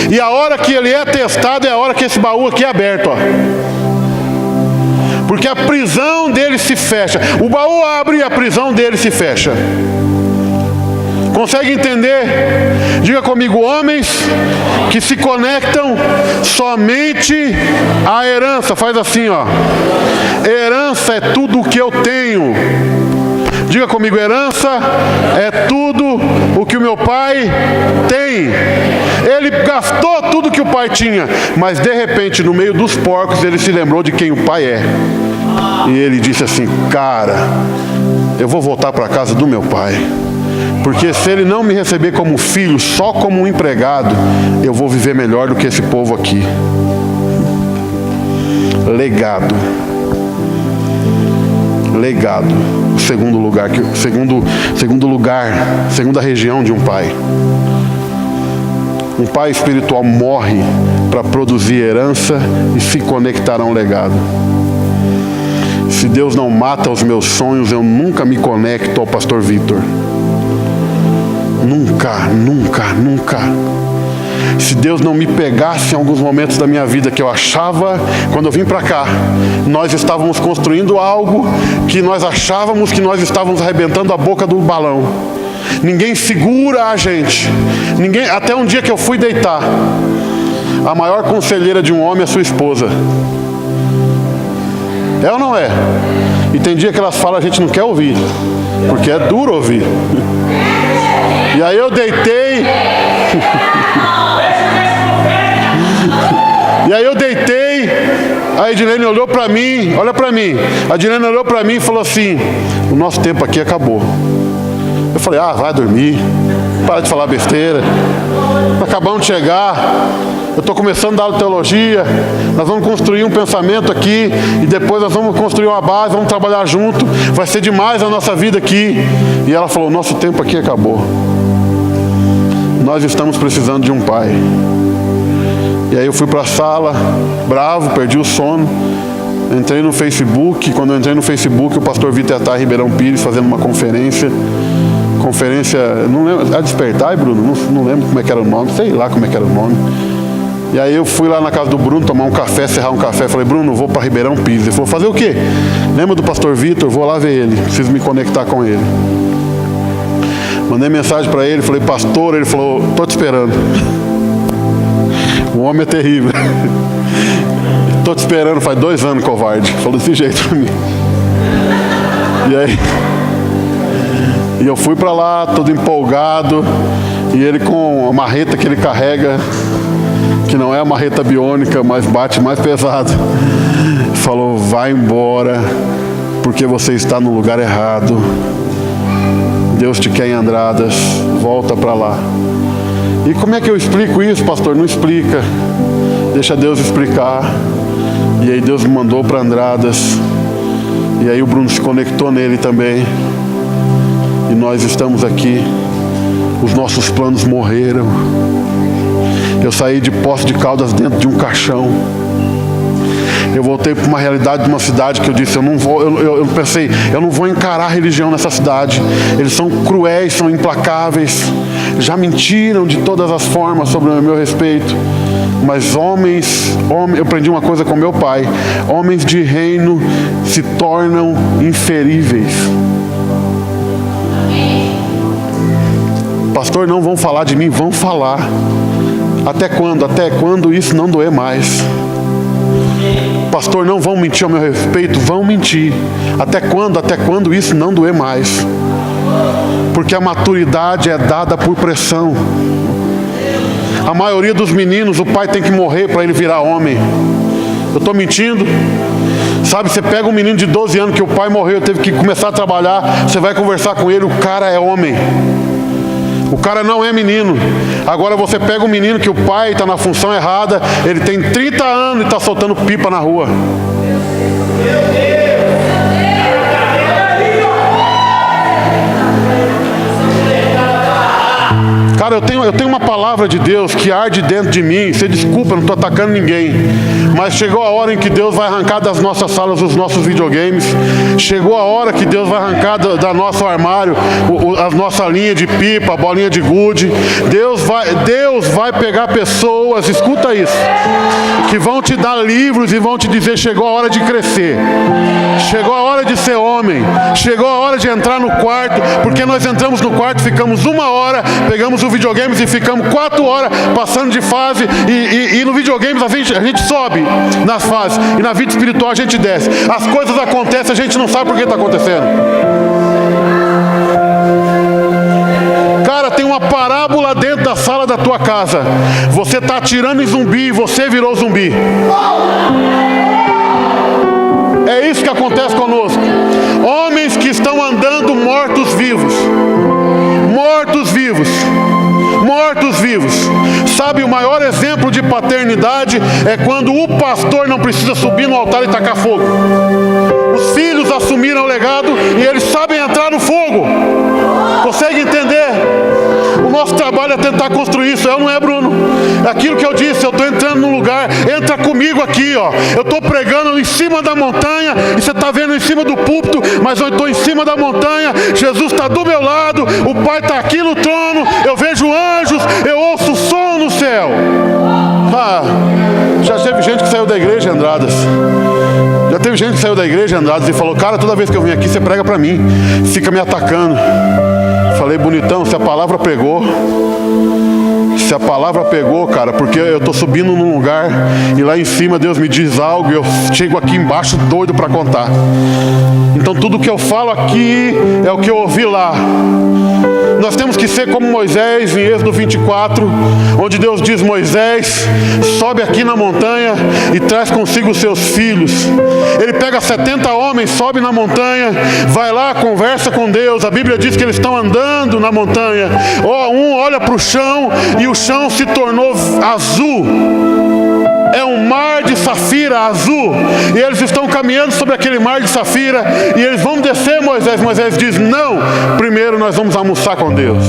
E a hora que ele é testado é a hora que esse baú aqui é aberto, ó. Porque a prisão dele se fecha. O baú abre e a prisão dele se fecha. Consegue entender? Diga comigo: homens que se conectam somente à herança. Faz assim, ó. Herança é tudo o que eu tenho. Diga comigo: herança é tudo o que o meu pai tem. Ele gastou tudo que o pai tinha, mas de repente, no meio dos porcos, ele se lembrou de quem o pai é. E ele disse assim: cara, eu vou voltar para a casa do meu pai. Porque se ele não me receber como filho, só como um empregado, eu vou viver melhor do que esse povo aqui. Legado. Legado. O segundo lugar, segunda região de um pai. Um pai espiritual morre para produzir herança e se conectar a um legado. Se Deus não mata os meus sonhos, eu nunca me conecto ao pastor Vitor. Nunca, nunca, nunca. Se Deus não me pegasse em alguns momentos da minha vida que eu achava, quando eu vim para cá, nós estávamos construindo algo que nós achávamos que nós estávamos arrebentando a boca do balão. Ninguém segura a gente. Ninguém, até um dia que eu fui deitar, a maior conselheira de um homem é sua esposa. É ou não é? E tem dia que elas falam, a gente não quer ouvir, porque é duro ouvir. E aí eu deitei. E aí eu deitei. A Edilene olhou para mim, olha para mim. A Edilene olhou para mim e falou assim: o nosso tempo aqui acabou. Eu falei: ah, vai dormir, para de falar besteira. Acabamos de chegar. Eu estou começando a dar aula de teologia. Nós vamos construir um pensamento aqui. E depois nós vamos construir uma base. Vamos trabalhar junto. Vai ser demais a nossa vida aqui. E ela falou: nosso tempo aqui acabou. Nós estamos precisando de um pai. E aí eu fui para a sala, bravo, perdi o sono. Entrei no Facebook. Quando eu entrei no Facebook, o pastor Vitor ia estar em Ribeirão Pires fazendo uma conferência. Não lembro, a Despertar, Bruno? Não lembro como é que era o nome. Sei lá como é que era o nome. E aí eu fui lá na casa do Bruno tomar um café, serrar um café. Falei: Bruno, vou para Ribeirão Pires. Ele falou: fazer o quê? Lembra do pastor Vitor? Vou lá ver ele, preciso me conectar com ele. Mandei mensagem para ele, falei: pastor. Ele falou: estou te esperando. O homem é terrível. Estou te esperando faz 2 anos, covarde. Falou desse jeito para mim. E aí e eu fui para lá, todo empolgado. E ele com a marreta que ele carrega, que não é a marreta biônica, mas bate mais pesado, falou: vai embora, porque você está no lugar errado. Deus te quer em Andradas, volta para lá. E como é que eu explico isso, pastor? Não explica, deixa Deus explicar. E aí Deus me mandou para Andradas. E aí o Bruno se conectou nele também. E nós estamos aqui. Os nossos planos morreram. Eu saí de Poços de Caldas dentro de um caixão. Eu voltei para uma realidade de uma cidade que eu disse: eu pensei, eu não vou encarar a religião nessa cidade. Eles são cruéis, são implacáveis, já mentiram de todas as formas sobre o meu respeito. Mas homens, eu aprendi uma coisa com meu pai: homens de reino se tornam inferíveis. Pastor, não vão falar de mim? Vão falar. Até quando? Até quando isso não doer mais. Pastor, não vão mentir ao meu respeito? Vão mentir. Até quando? Até quando isso não doer mais. Porque a maturidade é dada por pressão. A maioria dos meninos, o pai tem que morrer para ele virar homem. Eu estou mentindo? Sabe, você pega um menino de 12 anos que o pai morreu, teve que começar a trabalhar, você vai conversar com ele, o cara é homem. O cara não é menino. Agora você pega um menino que o pai está na função errada, ele tem 30 anos e está soltando pipa na rua. Cara, eu tenho uma palavra de Deus que arde dentro de mim. Você desculpa, eu não estou atacando ninguém. Mas chegou a hora em que Deus vai arrancar das nossas salas os nossos videogames. Chegou a hora que Deus vai arrancar da nosso armário a nossa linha de pipa, a bolinha de gude. Deus vai pegar pessoas, escuta isso, que vão te dar livros e vão te dizer: chegou a hora de crescer. Chegou a hora de ser homem. Chegou a hora de entrar no quarto. Porque nós entramos no quarto, ficamos 1 hora, pegamos o videogame e ficamos 4 horas passando de fase. E no videogame a gente sobe nas fases. E na vida espiritual a gente desce. As coisas acontecem, a gente não sabe por que está acontecendo. Cara, tem uma parábola dentro da sala da tua casa. Você está atirando em zumbi e você virou zumbi. É isso que acontece conosco. Homens que estão andando mortos-vivos. Mortos-vivos. Mortos-vivos. Sabe, o maior exemplo de paternidade é quando o pastor não precisa subir no altar e tacar fogo. Os filhos assumiram o legado e eles sabem entrar no fogo. Consegue entender? O nosso trabalho é tentar construir isso. Não é, Bruno? É aquilo que eu disse. Eu estou entrando num lugar. Entra comigo aqui, ó. Eu estou pregando em cima da montanha e você está vendo em cima do púlpito, mas eu estou em cima da montanha. Jesus está do meu lado. O Pai está aqui no trono. Eu vejo anjos. Eu ouço o som no céu. Já teve gente que saiu da igreja, Andradas. Já teve gente que saiu da igreja, Andradas, e falou: cara, toda vez que eu venho aqui você prega para mim, fica me atacando. Falei: bonitão, se a palavra pegou, cara, porque eu estou subindo num lugar e lá em cima Deus me diz algo e eu chego aqui embaixo doido para contar. Então tudo que eu falo aqui é o que eu ouvi lá. Nós temos que ser como Moisés em Êxodo 24, onde Deus diz: Moisés, sobe aqui na montanha e traz consigo os seus filhos. Ele pega 70 homens, sobe na montanha, vai lá, conversa com Deus. A Bíblia diz que eles estão andando na montanha. Um olha para o chão e o chão se tornou azul. É um mar de safira azul. E eles estão caminhando sobre aquele mar de safira. E eles vão descer, Moisés. Moisés diz: não, primeiro nós vamos almoçar com Deus.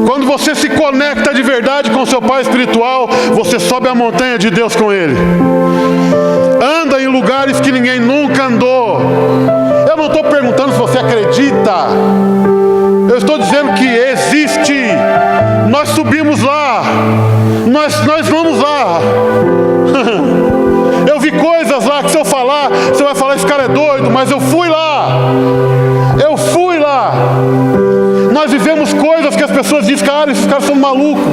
Quando você se conecta de verdade com seu pai espiritual, você sobe a montanha de Deus com ele. Anda em lugares que ninguém nunca andou. Eu não estou perguntando se você acredita. Eu estou dizendo que existe. Nós subimos lá. Nós vamos lá. Eu vi coisas lá que se eu falar, você vai falar: esse cara é doido, mas eu fui lá. Eu fui lá. Nós vivemos coisas que as pessoas dizem: cara, esses caras são malucos.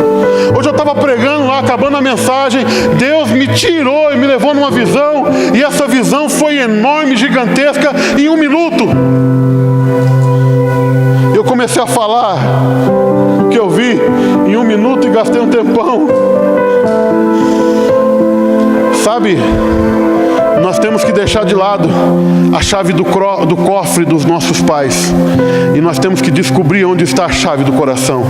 Hoje eu estava pregando lá, acabando a mensagem, Deus me tirou e me levou numa visão, e essa visão foi enorme, gigantesca, em 1 minuto. Eu comecei a falar o que eu vi em 1 minuto e gastei um tempão. Sabe, nós temos que deixar de lado a chave do cofre dos nossos pais. E nós temos que descobrir onde está a chave do coração.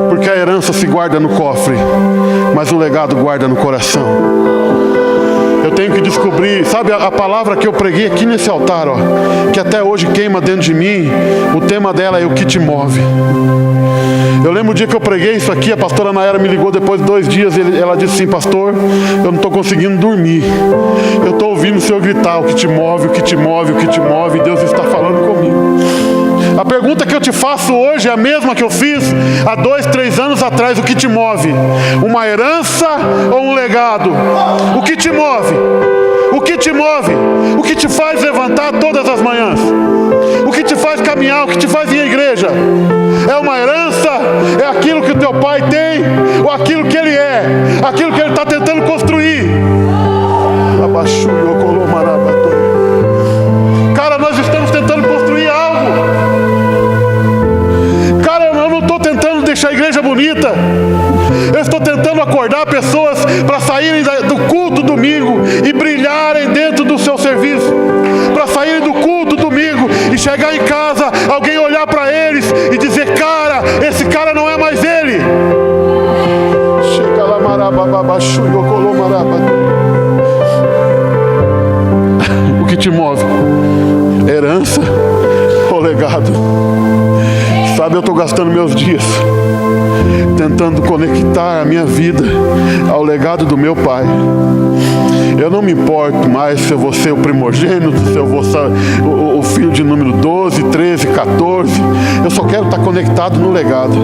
Porque a herança se guarda no cofre, mas o legado guarda no coração. Eu tenho que descobrir, sabe, a palavra que eu preguei aqui nesse altar, ó, que até hoje queima dentro de mim, o tema dela é o que te move. Eu lembro o dia que eu preguei isso aqui, a pastora Nayara me ligou depois de 2 dias, ela disse assim: pastor, eu não estou conseguindo dormir. Eu estou ouvindo o Senhor gritar: o que te move, o que te move, o que te move, e Deus está falando comigo. A pergunta que eu te faço hoje é a mesma que eu fiz há 2, 3 anos atrás: o que te move? Uma herança ou um legado? O que te move? O que te move? O que te faz levantar todas as manhãs? O que te faz caminhar? O que te faz ir à igreja? É uma herança? É aquilo que o teu pai tem? Ou aquilo que ele é? Aquilo que ele está tentando construir? Cara, nós estamos tentando construir algo. Cara, eu não estou tentando deixar a igreja bonita. Eu estou tentando acordar pessoas para saírem do culto domingo e brilharem dentro do seu serviço. Para saírem do culto domingo e chegar em casa, alguém olhar para eles e dizer: cara, esse cara não é mais ele. Chega lá, o que te move? Herança ou legado? gastando meus dias tentando conectar a minha vida ao legado do meu pai. Eu não me importo mais se eu vou ser o primogênito, se eu vou ser o filho de número 12, 13, 14. Eu só quero estar conectado no legado.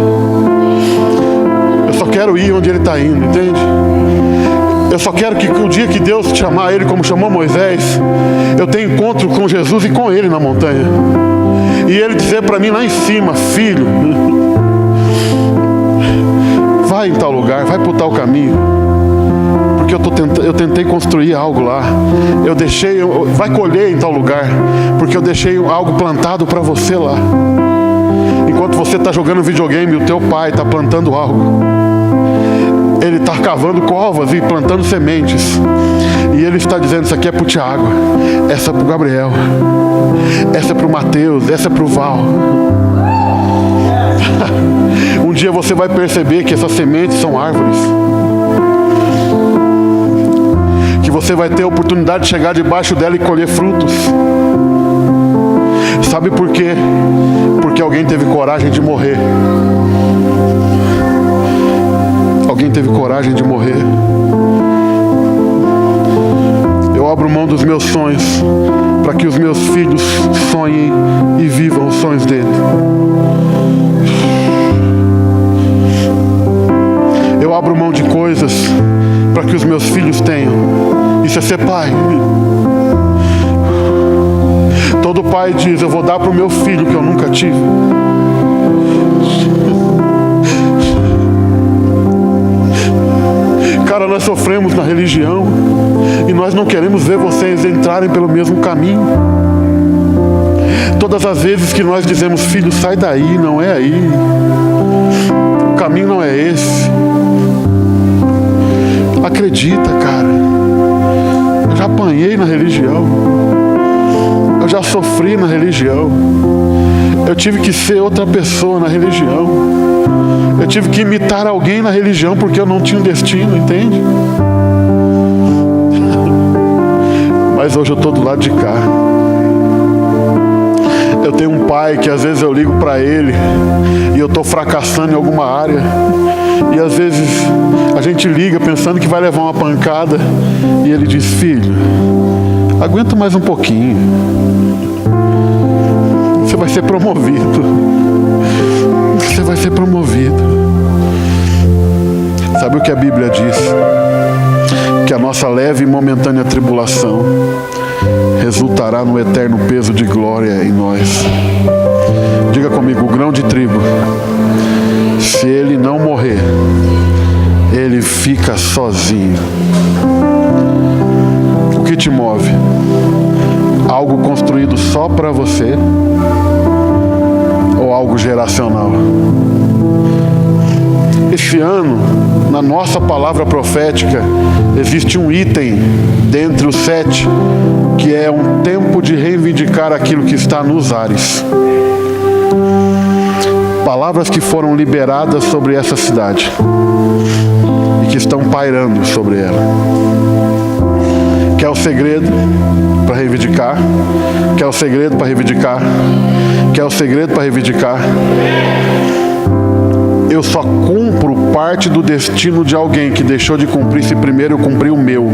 Eu só quero ir onde ele está indo, entende? Eu só quero que o dia que Deus chamar ele como chamou Moisés, eu tenha encontro com Jesus e com ele na montanha. E ele dizer para mim lá em cima: filho, vai em tal lugar, vai por tal caminho, porque eu tentei construir algo lá. Vai colher em tal lugar, porque eu deixei algo plantado para você lá. Enquanto você está jogando videogame, o teu pai está plantando algo. Ele está cavando covas e plantando sementes. E ele está dizendo: isso aqui é para o Tiago, essa é para o Gabriel, essa é para o Mateus, essa é para o Val. Um dia você vai perceber que essas sementes são árvores, que você vai ter a oportunidade de chegar debaixo dela e colher frutos. Sabe por quê? Porque alguém teve coragem de morrer. Alguém teve coragem de morrer. Eu abro mão dos meus sonhos para que os meus filhos sonhem e vivam os sonhos dele. Eu abro mão de coisas para que os meus filhos tenham. Isso é ser pai. Todo pai diz: eu vou dar para o meu filho que eu nunca tive. Cara, nós sofremos na religião e nós não queremos ver vocês entrarem pelo mesmo caminho. Todas as vezes que nós dizemos: filho, sai daí, não é aí, o caminho não é esse. Acredita, cara, eu já apanhei na religião, eu já sofri na religião, eu tive que ser outra pessoa na religião, eu tive que imitar alguém na religião porque eu não tinha um destino, entende? Mas hoje eu estou do lado de cá. Eu tenho um pai que às vezes eu ligo para ele e eu estou fracassando em alguma área, e às vezes a gente liga pensando que vai levar uma pancada e ele diz: filho, aguenta mais um pouquinho, você vai ser promovido, você vai ser promovido. Sabe o que a Bíblia diz? Que a nossa leve e momentânea tribulação resultará no eterno peso de glória em nós. Diga comigo: o grão de trigo, se ele não morrer, ele fica sozinho. O que te move? Algo construído só para você ou algo geracional? Esse ano, na nossa palavra profética, existe um item dentre os 7, que é um tempo de reivindicar aquilo que está nos ares. Palavras que foram liberadas sobre essa cidade e que estão pairando sobre ela. Quer o segredo para reivindicar? Quer o segredo para reivindicar? Quer o segredo para reivindicar? Eu só cumpro parte do destino de alguém que deixou de cumprir se primeiro eu cumpri o meu.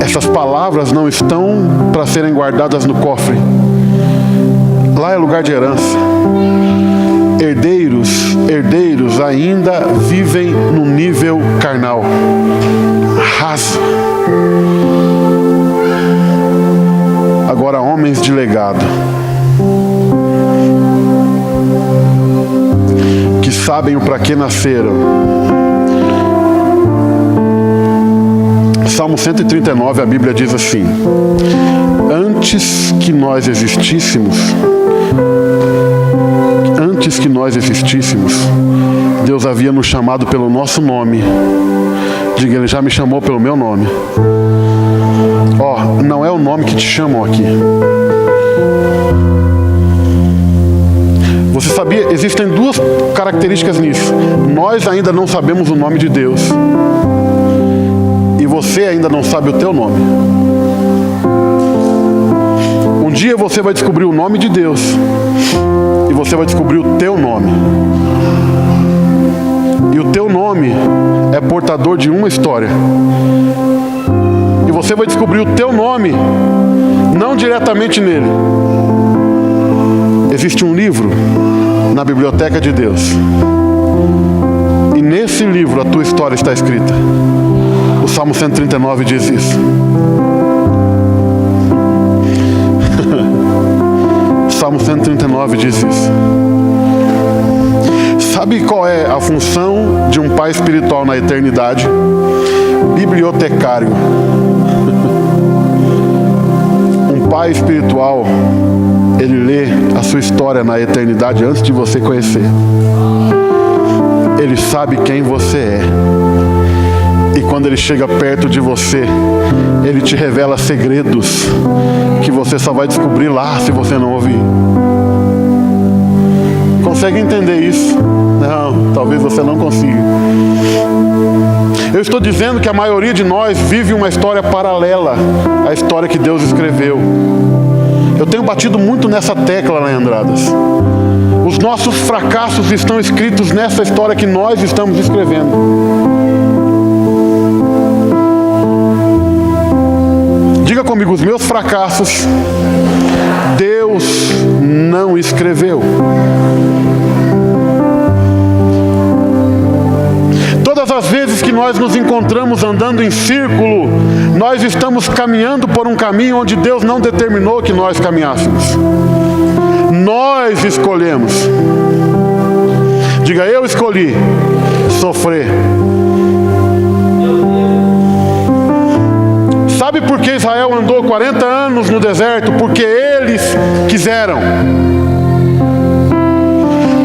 Essas palavras não estão para serem guardadas no cofre. Lá é lugar de herança. Herdeiros ainda vivem no nível carnal, raso. Agora, homens de legado, que sabem o para que nasceram. Salmo 139, a Bíblia diz assim: antes que nós existíssemos, Deus havia nos chamado pelo nosso nome. Diga: ele já me chamou pelo meu nome. Não é o nome que te chamam aqui. Você sabia? Existem duas características nisso. Nós ainda não sabemos o nome de Deus, e você ainda não sabe o teu nome. Um dia você vai descobrir o nome de Deus. E você vai descobrir o teu nome. E o teu nome é portador de uma história. E você vai descobrir o teu nome não diretamente nele. Existe um livro na biblioteca de Deus. E nesse livro a tua história está escrita. O Salmo 139 diz isso. O Salmo 139 diz isso. Sabe qual é a função de um pai espiritual na eternidade? Bibliotecário. Um pai espiritual, ele lê a sua história na eternidade antes de você conhecer. Ele sabe quem você é. E quando ele chega perto de você, ele te revela segredos que você só vai descobrir lá se você não ouvir. Consegue entender isso? Não, talvez você não consiga. Eu estou dizendo que a maioria de nós vive uma história paralela à história que Deus escreveu. Eu tenho batido muito nessa tecla lá em Andradas. Os nossos fracassos estão escritos nessa história que nós estamos escrevendo. Diga comigo, os meus fracassos, Deus não escreveu. Todas as vezes que nós nos encontramos andando em círculo, nós estamos caminhando por um caminho onde Deus não determinou que nós caminhássemos. Nós escolhemos. Diga, eu escolhi sofrer. Sabe por que Israel andou 40 anos no deserto? Porque eles quiseram.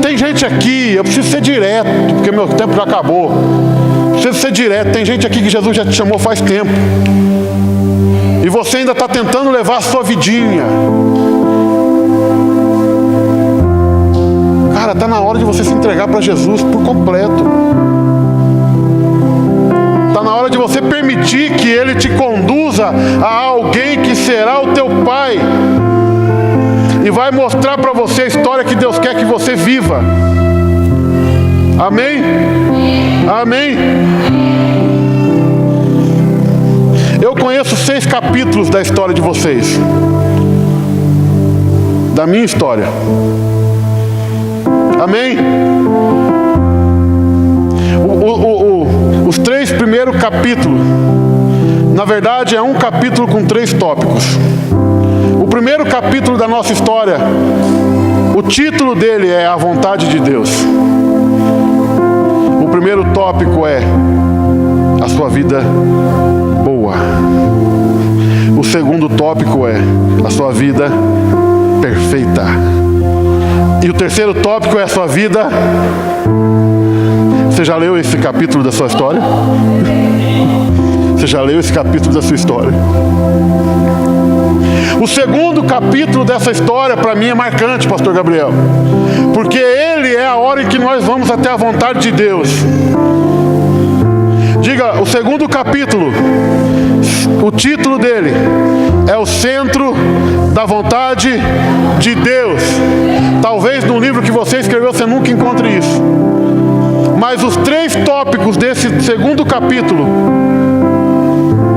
Tem gente aqui, eu preciso ser direto, porque meu tempo já acabou. Preciso ser direto. Tem gente aqui que Jesus já te chamou faz tempo. E você ainda está tentando levar a sua vidinha. Cara, está na hora de você se entregar para Jesus por completo. Está na hora de você permitir que Ele te conduza a alguém que será o teu pai. E vai mostrar para você a história que Deus quer que você viva. Amém? Amém? Eu conheço 6 capítulos da história de vocês. Da minha história. Amém? Os 3 primeiros capítulos, na verdade, é um capítulo com 3 tópicos. O primeiro capítulo da nossa história, o título dele é A Vontade de Deus. O primeiro tópico é a sua vida boa. O segundo tópico é a sua vida perfeita. E o terceiro tópico é a sua vida. Você já leu esse capítulo da sua história? Você já leu esse capítulo da sua história? O segundo capítulo dessa história para mim é marcante, pastor Gabriel, porque ele é a hora em que nós vamos até a vontade de Deus. Diga, o segundo capítulo, o título dele é o centro da vontade de Deus. Talvez no livro que você escreveu você nunca encontre isso. Mas os 3 tópicos desse segundo capítulo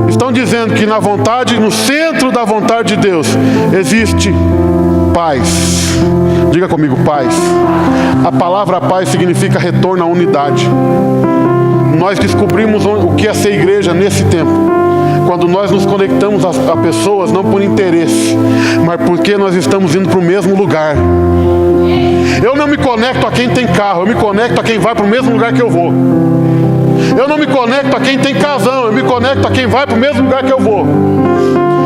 estão dizendo que na vontade, no centro da vontade de Deus, existe paz. Diga comigo, paz. A palavra paz significa retorno à unidade. Nós descobrimos o que é ser igreja nesse tempo, quando nós nos conectamos a pessoas não por interesse, mas porque nós estamos indo para o mesmo lugar. Eu não me conecto a quem tem carro, eu me conecto a quem vai para o mesmo lugar que eu vou. Eu não me conecto a quem tem casão, eu me conecto a quem vai para o mesmo lugar que eu vou.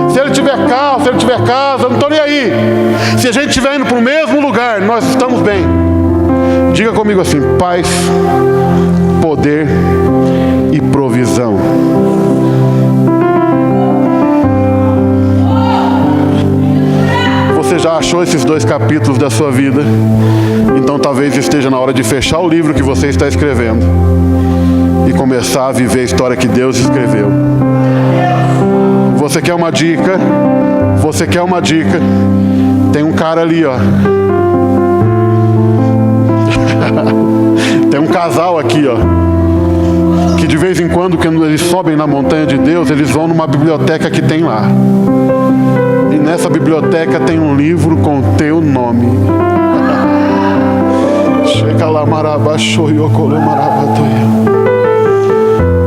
Se ele tiver carro, se ele tiver casa, eu não estou nem aí. Se a gente estiver indo para o mesmo lugar, nós estamos bem. Diga comigo assim: paz, poder e provisão. Você já achou esses 2 capítulos da sua vida? Então talvez esteja na hora de fechar o livro que você está escrevendo e começar a viver a história que Deus escreveu. Você quer uma dica? você quer uma dica, tem um cara ali, ó. Tem um casal aqui, ó, que de vez em quando eles sobem na montanha de Deus, eles vão numa biblioteca que tem lá. E nessa biblioteca tem um livro com o teu nome.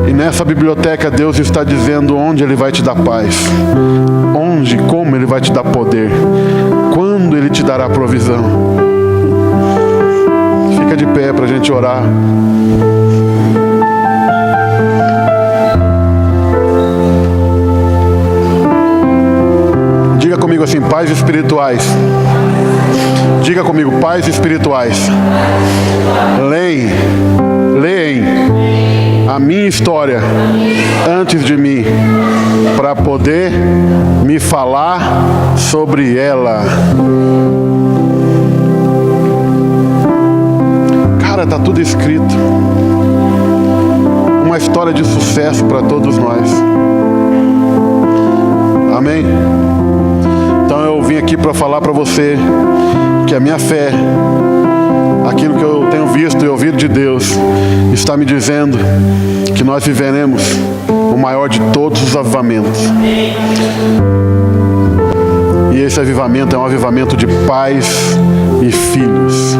E nessa biblioteca Deus está dizendo onde Ele vai te dar paz, onde, como Ele vai te dar poder, quando Ele te dará provisão. Fica de pé para a gente orar. Diga comigo assim: pais espirituais. Diga comigo: pais espirituais. Leem a minha história antes de mim, para poder me falar sobre ela. Cara, tá tudo escrito. Uma história de sucesso para todos nós. Amém? Então eu vim aqui para falar para você que a minha fé, aquilo que eu tenho visto e ouvido de Deus, está me dizendo que nós viveremos o maior de todos os avivamentos. E esse avivamento é um avivamento de pais e filhos.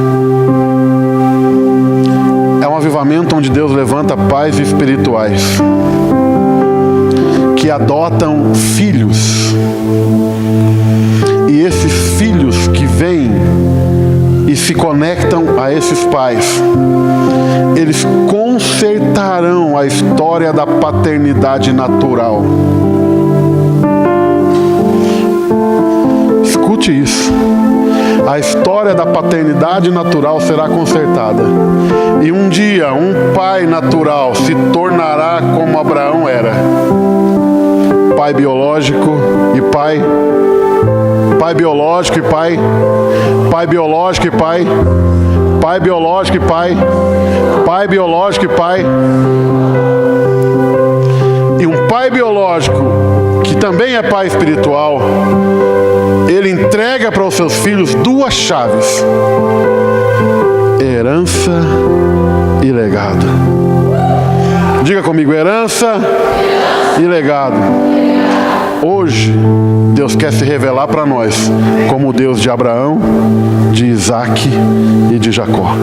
É um avivamento onde Deus levanta pais espirituais que adotam filhos. E esses filhos que vêm e se conectam a esses pais, eles consertarão a história da paternidade natural. Escute isso. A história da paternidade natural será consertada. E um dia, um pai natural se tornará como Abraão era. Pai biológico e pai. Pai biológico e pai. Pai biológico e pai. Pai biológico e pai. Pai biológico e pai. E um pai biológico, que também é pai espiritual, ele entrega para os seus filhos duas chaves: herança e legado. Diga comigo: herança e legado. Hoje, Deus quer se revelar para nós como o Deus de Abraão, de Isaac e de Jacó.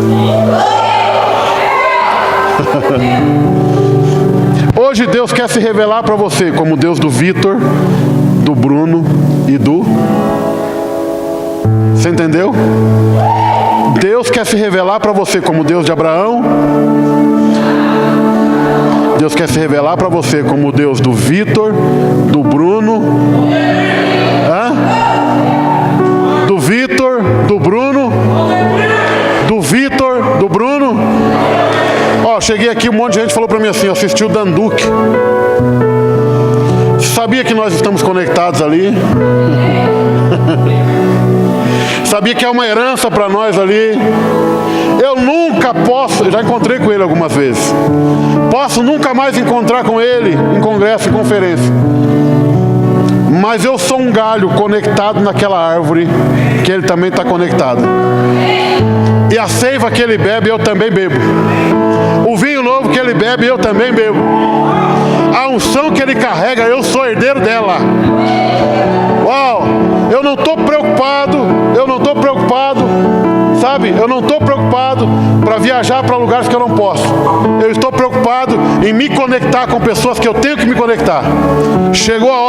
Hoje Deus quer se revelar para você como o Deus do Vitor, do Bruno e do... Você entendeu? Deus quer se revelar para você como o Deus de Abraão. Deus quer se revelar para você como o Deus do Vitor, do Bruno, do Vitor, do Bruno, do Vitor, do Bruno. Ó, cheguei aqui, um monte de gente falou para mim assim: assistiu o Danduque. Sabia que nós estamos conectados ali? Sabia que é uma herança para nós ali? Eu nunca posso, já encontrei com ele algumas vezes, posso nunca mais encontrar com ele em congresso e conferência, mas eu sou um galho conectado naquela árvore que ele também está conectado. E a seiva que ele bebe, eu também bebo. O vinho novo que ele bebe, eu também bebo. A unção que ele carrega, eu sou herdeiro dela. Uau! Eu não estou preocupado, sabe? Eu não estou preocupado para viajar para lugares que eu não posso. Eu estou preocupado em me conectar com pessoas que eu tenho que me conectar. Chegou a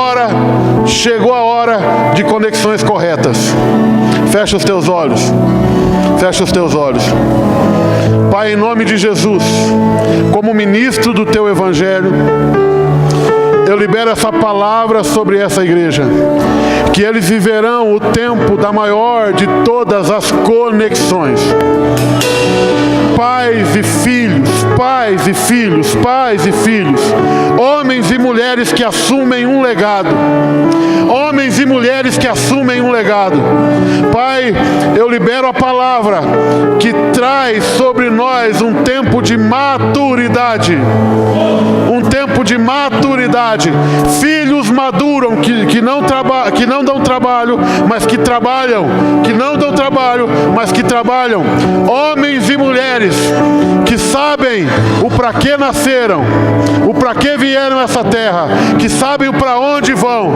hora de conexões corretas. Fecha os teus olhos. Fecha os teus olhos. Pai, em nome de Jesus, como ministro do teu evangelho, eu libero essa palavra sobre essa igreja, que eles viverão o tempo da maior de todas as conexões. pais e filhos, pais e filhos, pais e filhos, homens e mulheres que assumem um legado, homens e mulheres que assumem um legado. Pai, eu libero a palavra que traz sobre nós um tempo de maturidade, um tempo de maturidade. Filhos maduram, que não dão trabalho, mas que trabalham, que não dão trabalho, mas que trabalham. Homens e mulheres que sabem o para que nasceram, o para que vieram a essa terra, que sabem o para onde vão,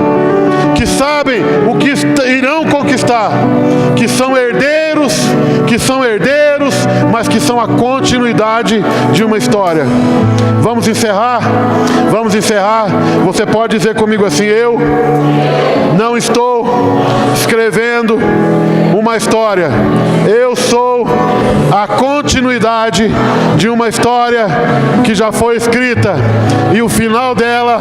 que sabem o que irão conquistar, que são herdeiros, mas que são a continuidade de uma história. Vamos encerrar? Vamos encerrar. Você pode dizer comigo assim: eu não estou escrevendo uma história, eu sou a continuidade de uma história que já foi escrita, e o final dela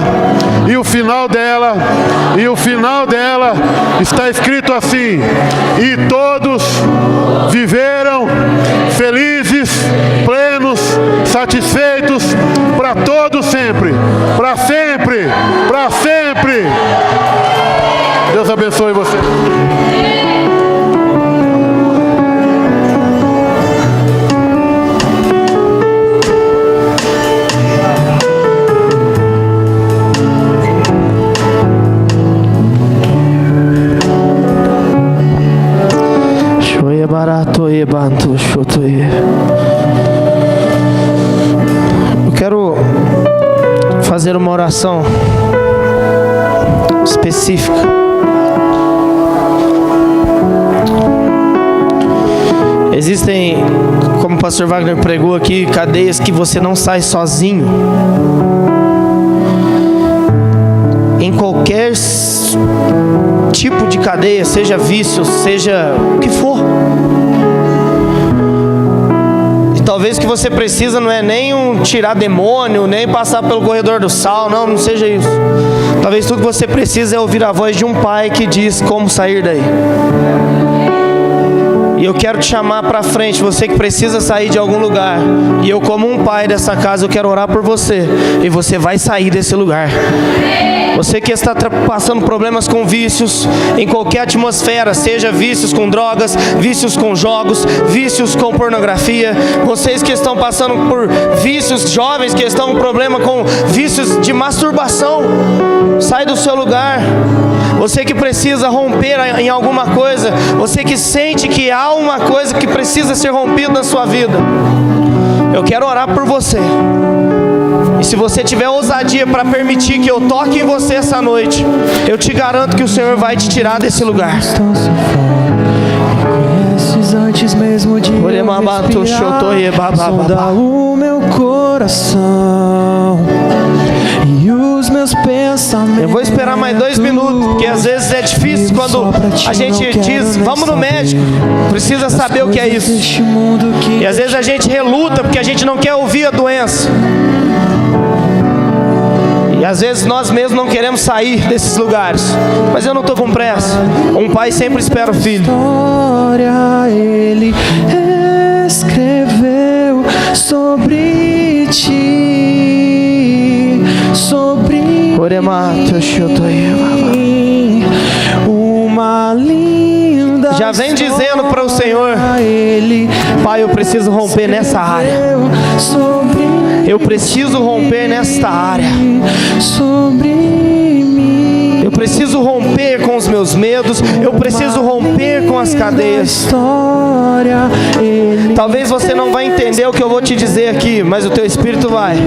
está escrito assim: e todos viveram felizes, plenos, satisfeitos para todo sempre, para sempre, para sempre. Deus abençoe você. Eu quero fazer uma oração específica. Existem, como o pastor Wagner pregou aqui, cadeias que você não sai sozinho. Em qualquer tipo de cadeia, seja vício, seja o que for. E talvez o que você precisa não é nem tirar demônio, nem passar pelo corredor do sal, não seja isso. Talvez tudo que você precisa é ouvir a voz de um pai que diz como sair daí. E eu quero te chamar para frente, você que precisa sair de algum lugar. E eu, como um pai dessa casa, eu quero orar por você. E você vai sair desse lugar. Você que está passando problemas com vícios, em qualquer atmosfera, seja vícios com drogas, vícios com jogos, vícios com pornografia. Vocês que estão passando por vícios, jovens que estão com problema com vícios de masturbação, sai do seu lugar. Você que precisa romper em alguma coisa, você que sente que há uma coisa que precisa ser rompida na sua vida, eu quero orar por você. E se você tiver ousadia para permitir que eu toque em você essa noite, eu te garanto que o Senhor vai te tirar desse lugar. Antes mesmo de eu respirar, sonda o meu coração e os meus pensamentos. Eu vou esperar mais 2 minutos, porque às vezes é difícil quando a gente diz, vamos no médico, precisa saber o que é isso. E às vezes a gente reluta porque a gente não quer ouvir a doença. E às vezes nós mesmos não queremos sair desses lugares. Mas eu não estou com pressa. Um pai sempre espera o filho. Ele escreveu sobre ti, sobre uma linda. Já vem dizendo para o Senhor: Pai, eu preciso romper nessa área. Eu preciso romper nesta área. Eu preciso romper com os meus medos. Eu preciso romper com as cadeias. Talvez você não vai entender o que eu vou te dizer aqui, mas o teu espírito vai.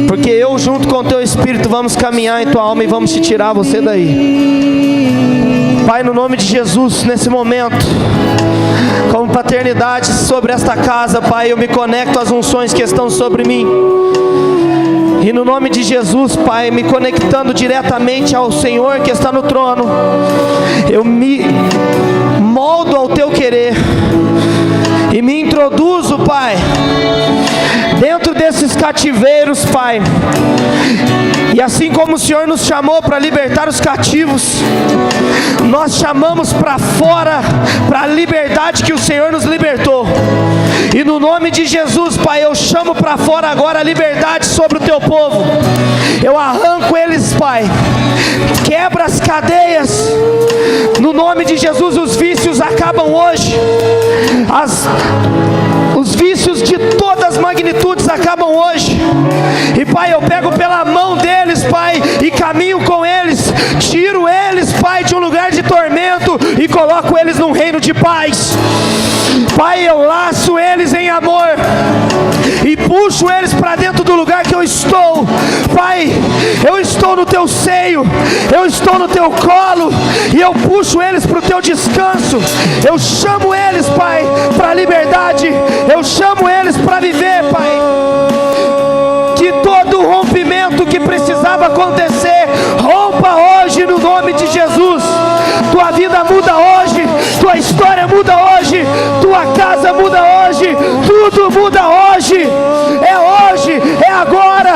Porque eu junto com o teu espírito vamos caminhar em tua alma e vamos te tirar você daí. Pai, no nome de Jesus, nesse momento, como paternidade sobre esta casa, Pai, eu me conecto às unções que estão sobre mim. E no nome de Jesus, Pai, me conectando diretamente ao Senhor que está no trono, eu me moldo ao teu querer e me introduzo, Pai, dentro desses cativeiros, Pai. E assim como o Senhor nos chamou para libertar os cativos, nós chamamos para fora, para a liberdade que o Senhor nos libertou. E no nome de Jesus, Pai, eu chamo para fora agora a liberdade sobre o teu povo. Eu arranco eles, Pai. Quebra as cadeias. No nome de Jesus, os vícios acabam hoje. Os vícios de todas as magnitudes acabam hoje. E Pai, eu pego pela mão deles, Pai, e caminho com eles. Tiro eles, Pai, de um lugar de tormento e coloco eles num reino de paz. Pai, eu laço eles em amor e puxo eles para dentro do lugar que eu estou. Pai, eu estou no teu seio, eu estou no teu colo, e eu puxo eles para o teu descanso. Eu chamo eles, Pai, para a liberdade. Eu chamo eles para viver, Pai. Que todo rompimento que precisava acontecer, rompa hoje no nome de Jesus. Tua vida muda hoje, tua história muda hoje, tua casa muda hoje, tudo muda hoje. É hoje, é agora.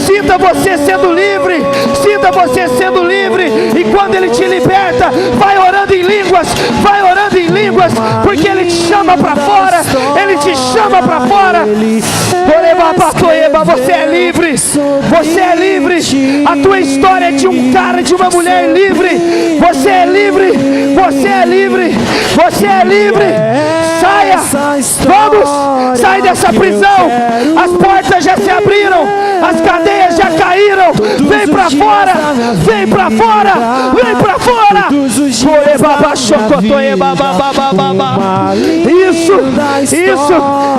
Sinta você sendo livre, sinta você sendo livre. E quando Ele te liberta, vai orando em línguas, vai orando em línguas, porque Ele te chama para fora, Ele te chama para fora. Você é livre, você é livre. A tua história é de um cara, de uma mulher livre. Você é livre, você é livre, você é livre. Saia, vamos, sai dessa prisão. As portas já se abriram, as cadeias já caíram. Vem pra fora, vem pra fora, vem pra fora. Isso,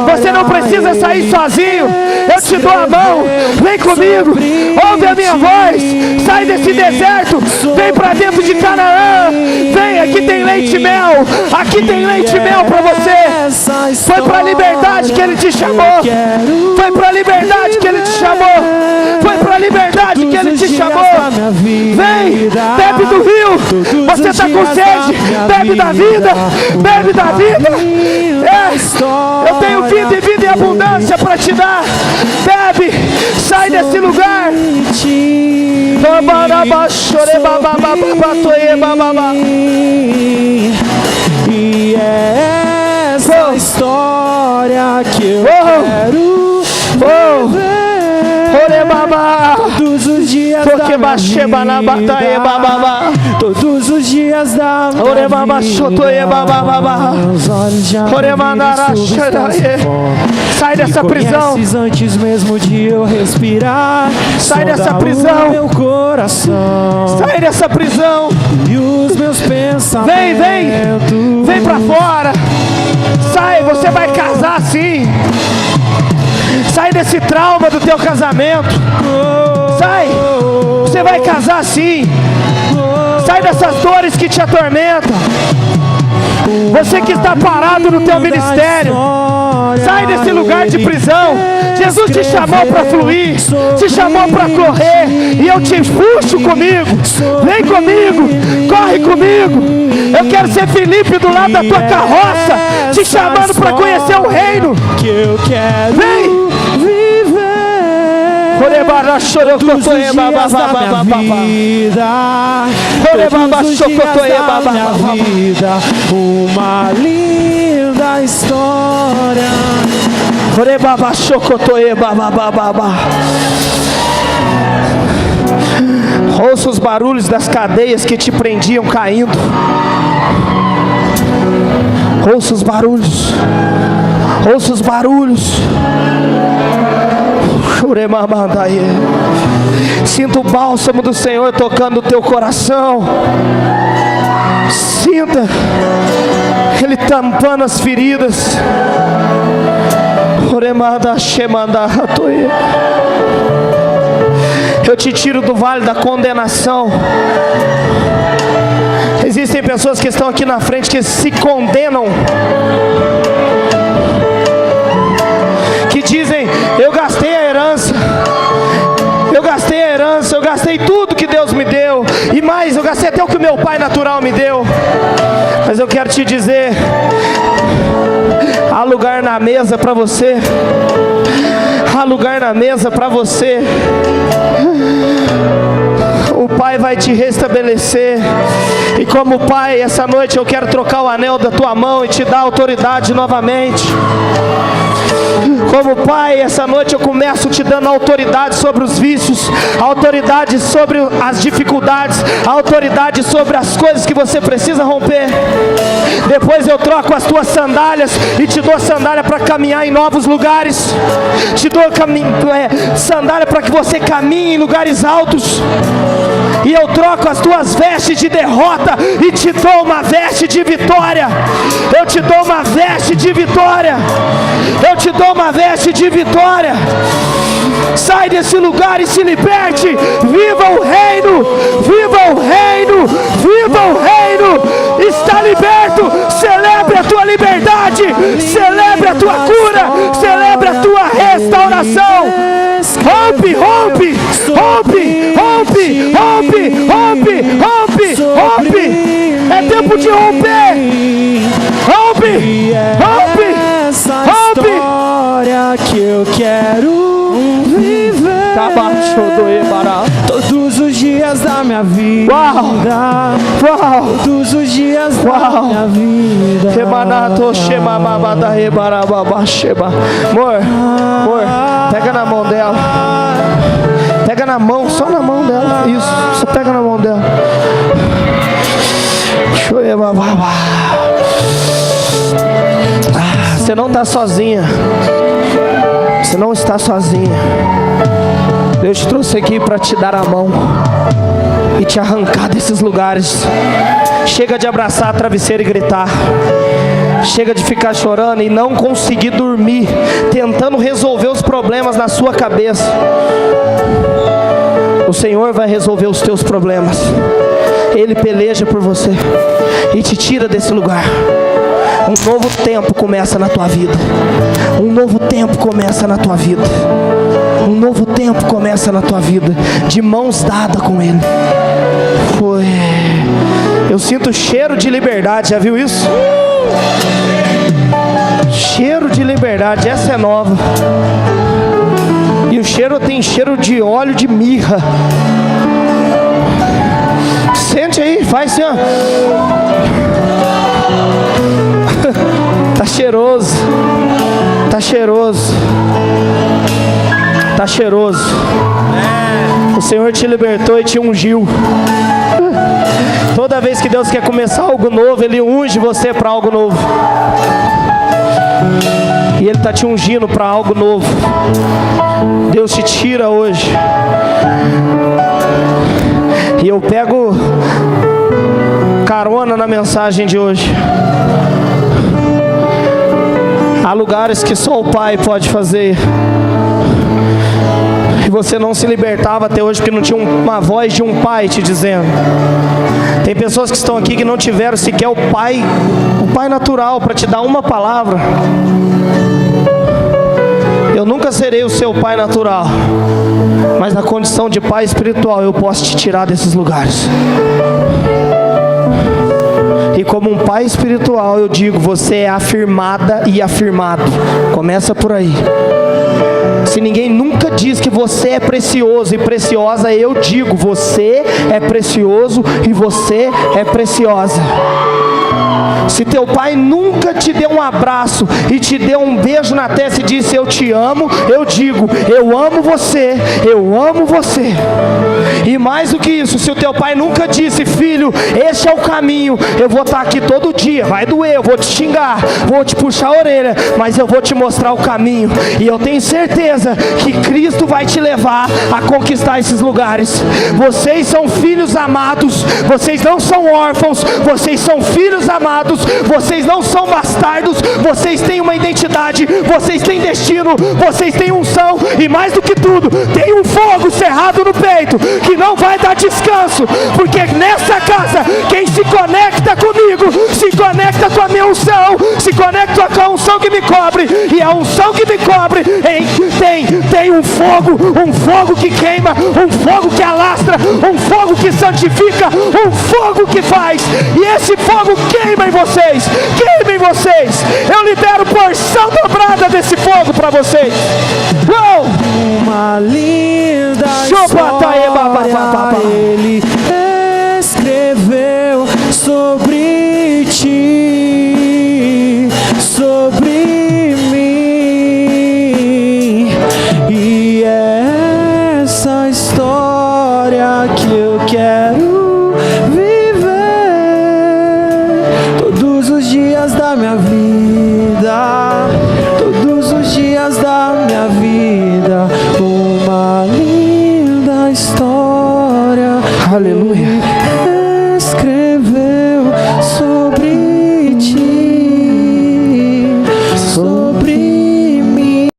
você não precisa sair sozinho. Eu te dou a mão, vem comigo, ouve a minha voz. Sai desse deserto, vem pra dentro de Canaã. Vem, aqui tem leite e mel, aqui tem leite e mel pra você. Foi pra liberdade que Ele te chamou, foi pra liberdade que Ele te chamou, foi pra liberdade que Ele te chamou. Vem, bebe do rio. Você está com sede, bebe da vida, bebe da vida. Eu tenho vida e vida em abundância para te dar. Bebe, sai desse lugar. E é essa história que eu quero todos os dias da minha vida, todos os dias da minha vida. Os olhos já sai dessa prisão. Antes mesmo de eu respirar, sai dessa prisão. Meu coração, sai dessa prisão. E os meus pensamentos. Vem pra fora. Sai, você vai casar sim. Sai desse trauma do teu casamento. Sai, você vai casar sim. Sai dessas dores que te atormentam. Você que está parado no teu ministério, sai desse lugar de prisão. Jesus te chamou para fluir, te chamou para correr, e eu te puxo comigo. Vem comigo, corre comigo. Eu quero ser Felipe do lado da tua carroça, te chamando para conhecer o reino. Que eu quero viver todos os dias da minha vida, todos os dias da minha vida, uma linda história. Ouça os barulhos das cadeias que te prendiam caindo. Ouça os barulhos. Ouça os barulhos. Sinta o bálsamo do Senhor tocando o teu coração. Sinta Ele tampando as feridas. Eu te tiro do vale da condenação. Existem pessoas que estão aqui na frente que se condenam, que dizem: eu gastei a herança, eu gastei tudo que Deus me deu, e mais, eu gastei até o que o meu pai natural me deu. Mas eu quero te dizer, há lugar na mesa para você. Há lugar na mesa para você. o Pai vai te restabelecer. E como Pai, essa noite eu quero trocar o anel da tua mão e te dar autoridade novamente. Como Pai, essa noite eu começo te dando autoridade sobre os vícios, autoridade sobre as dificuldades, autoridade sobre as coisas que você precisa romper. Depois eu troco as tuas sandálias e te dou sandália para caminhar em novos lugares. Te dou sandália para que você caminhe em lugares altos. E eu troco as tuas vestes de derrota e te dou uma veste de vitória. Eu te dou uma veste de vitória. Eu te dou uma veste de vitória. Sai desse lugar e se liberte. Viva o reino, viva o reino, viva o reino. Está liberto. Celebre a tua liberdade, celebre a tua cura, celebre a tua restauração. Rompe, rompe, rompe, rompe, rompe, rompe, rompe, rompe. É tempo de romper. Rompe, rompe, rompe. História que eu quero viver todos os dias da minha vida. Uau. Todos os dias da minha vida. Amor, pega na mão dela. Pega na mão, só na mão dela. Isso, você pega na mão dela. Você não está sozinha. Você não está sozinha. Deus te trouxe aqui para te dar a mão e te arrancar desses lugares. Chega de abraçar a travesseira e gritar. Chega de ficar chorando e não conseguir dormir, tentando resolver os problemas na sua cabeça. O Senhor vai resolver os teus problemas. Ele peleja por você e te tira desse lugar. Um novo tempo começa na tua vida. Um novo tempo começa na tua vida. Um novo tempo começa na tua vida. De mãos dadas com Ele. Foi. Eu sinto cheiro de liberdade. Já viu isso? Cheiro de liberdade. Essa é nova. E o cheiro tem cheiro de óleo de mirra. Sente aí, faz assim, ó. Tá cheiroso. Tá cheiroso. Tá cheiroso. O Senhor te libertou e te ungiu. Toda vez que Deus quer começar algo novo, Ele unge você para algo novo. E Ele está te ungindo para algo novo. Deus te tira hoje. E eu pego carona na mensagem de hoje. Há lugares que só o Pai pode fazer. E você não se libertava até hoje porque não tinha uma voz de um pai te dizendo. Tem pessoas que estão aqui que não tiveram sequer o pai natural para te dar uma palavra. Eu nunca serei o seu pai natural, mas na condição de pai espiritual eu posso te tirar desses lugares. E como um pai espiritual eu digo, você é afirmada e afirmado. Começa por aí. Se ninguém nunca diz que você é precioso e preciosa, eu digo, você é precioso e você é preciosa. Se teu pai nunca te deu um abraço e te deu um beijo na testa e disse eu te amo, eu digo, eu amo você, eu amo você. E mais do que isso, se o teu pai nunca disse, filho, este é o caminho, eu vou estar aqui todo dia, vai doer, eu vou te xingar, vou te puxar a orelha, mas eu vou te mostrar o caminho. E eu tenho certeza que Cristo vai te levar a conquistar esses lugares. Vocês são filhos amados, vocês não são órfãos, vocês são filhos amados, vocês não são bastardos, vocês têm uma identidade, vocês têm destino, vocês têm unção e mais do que tudo, tem um fogo cerrado no peito que não vai dar descanso, porque nessa casa quem se conecta comigo, se conecta com a minha unção, se conecta com a unção que me cobre, e a unção que me cobre tem um fogo que queima, um fogo que alastra, um fogo que santifica, um fogo que faz, e esse fogo queima em vocês, queima em vocês. Eu libero porção dobrada desse fogo para vocês. Uou! Uma linda história Ele quero viver todos os dias da minha vida, todos os dias da minha vida, uma linda história. Aleluia. Escreveu sobre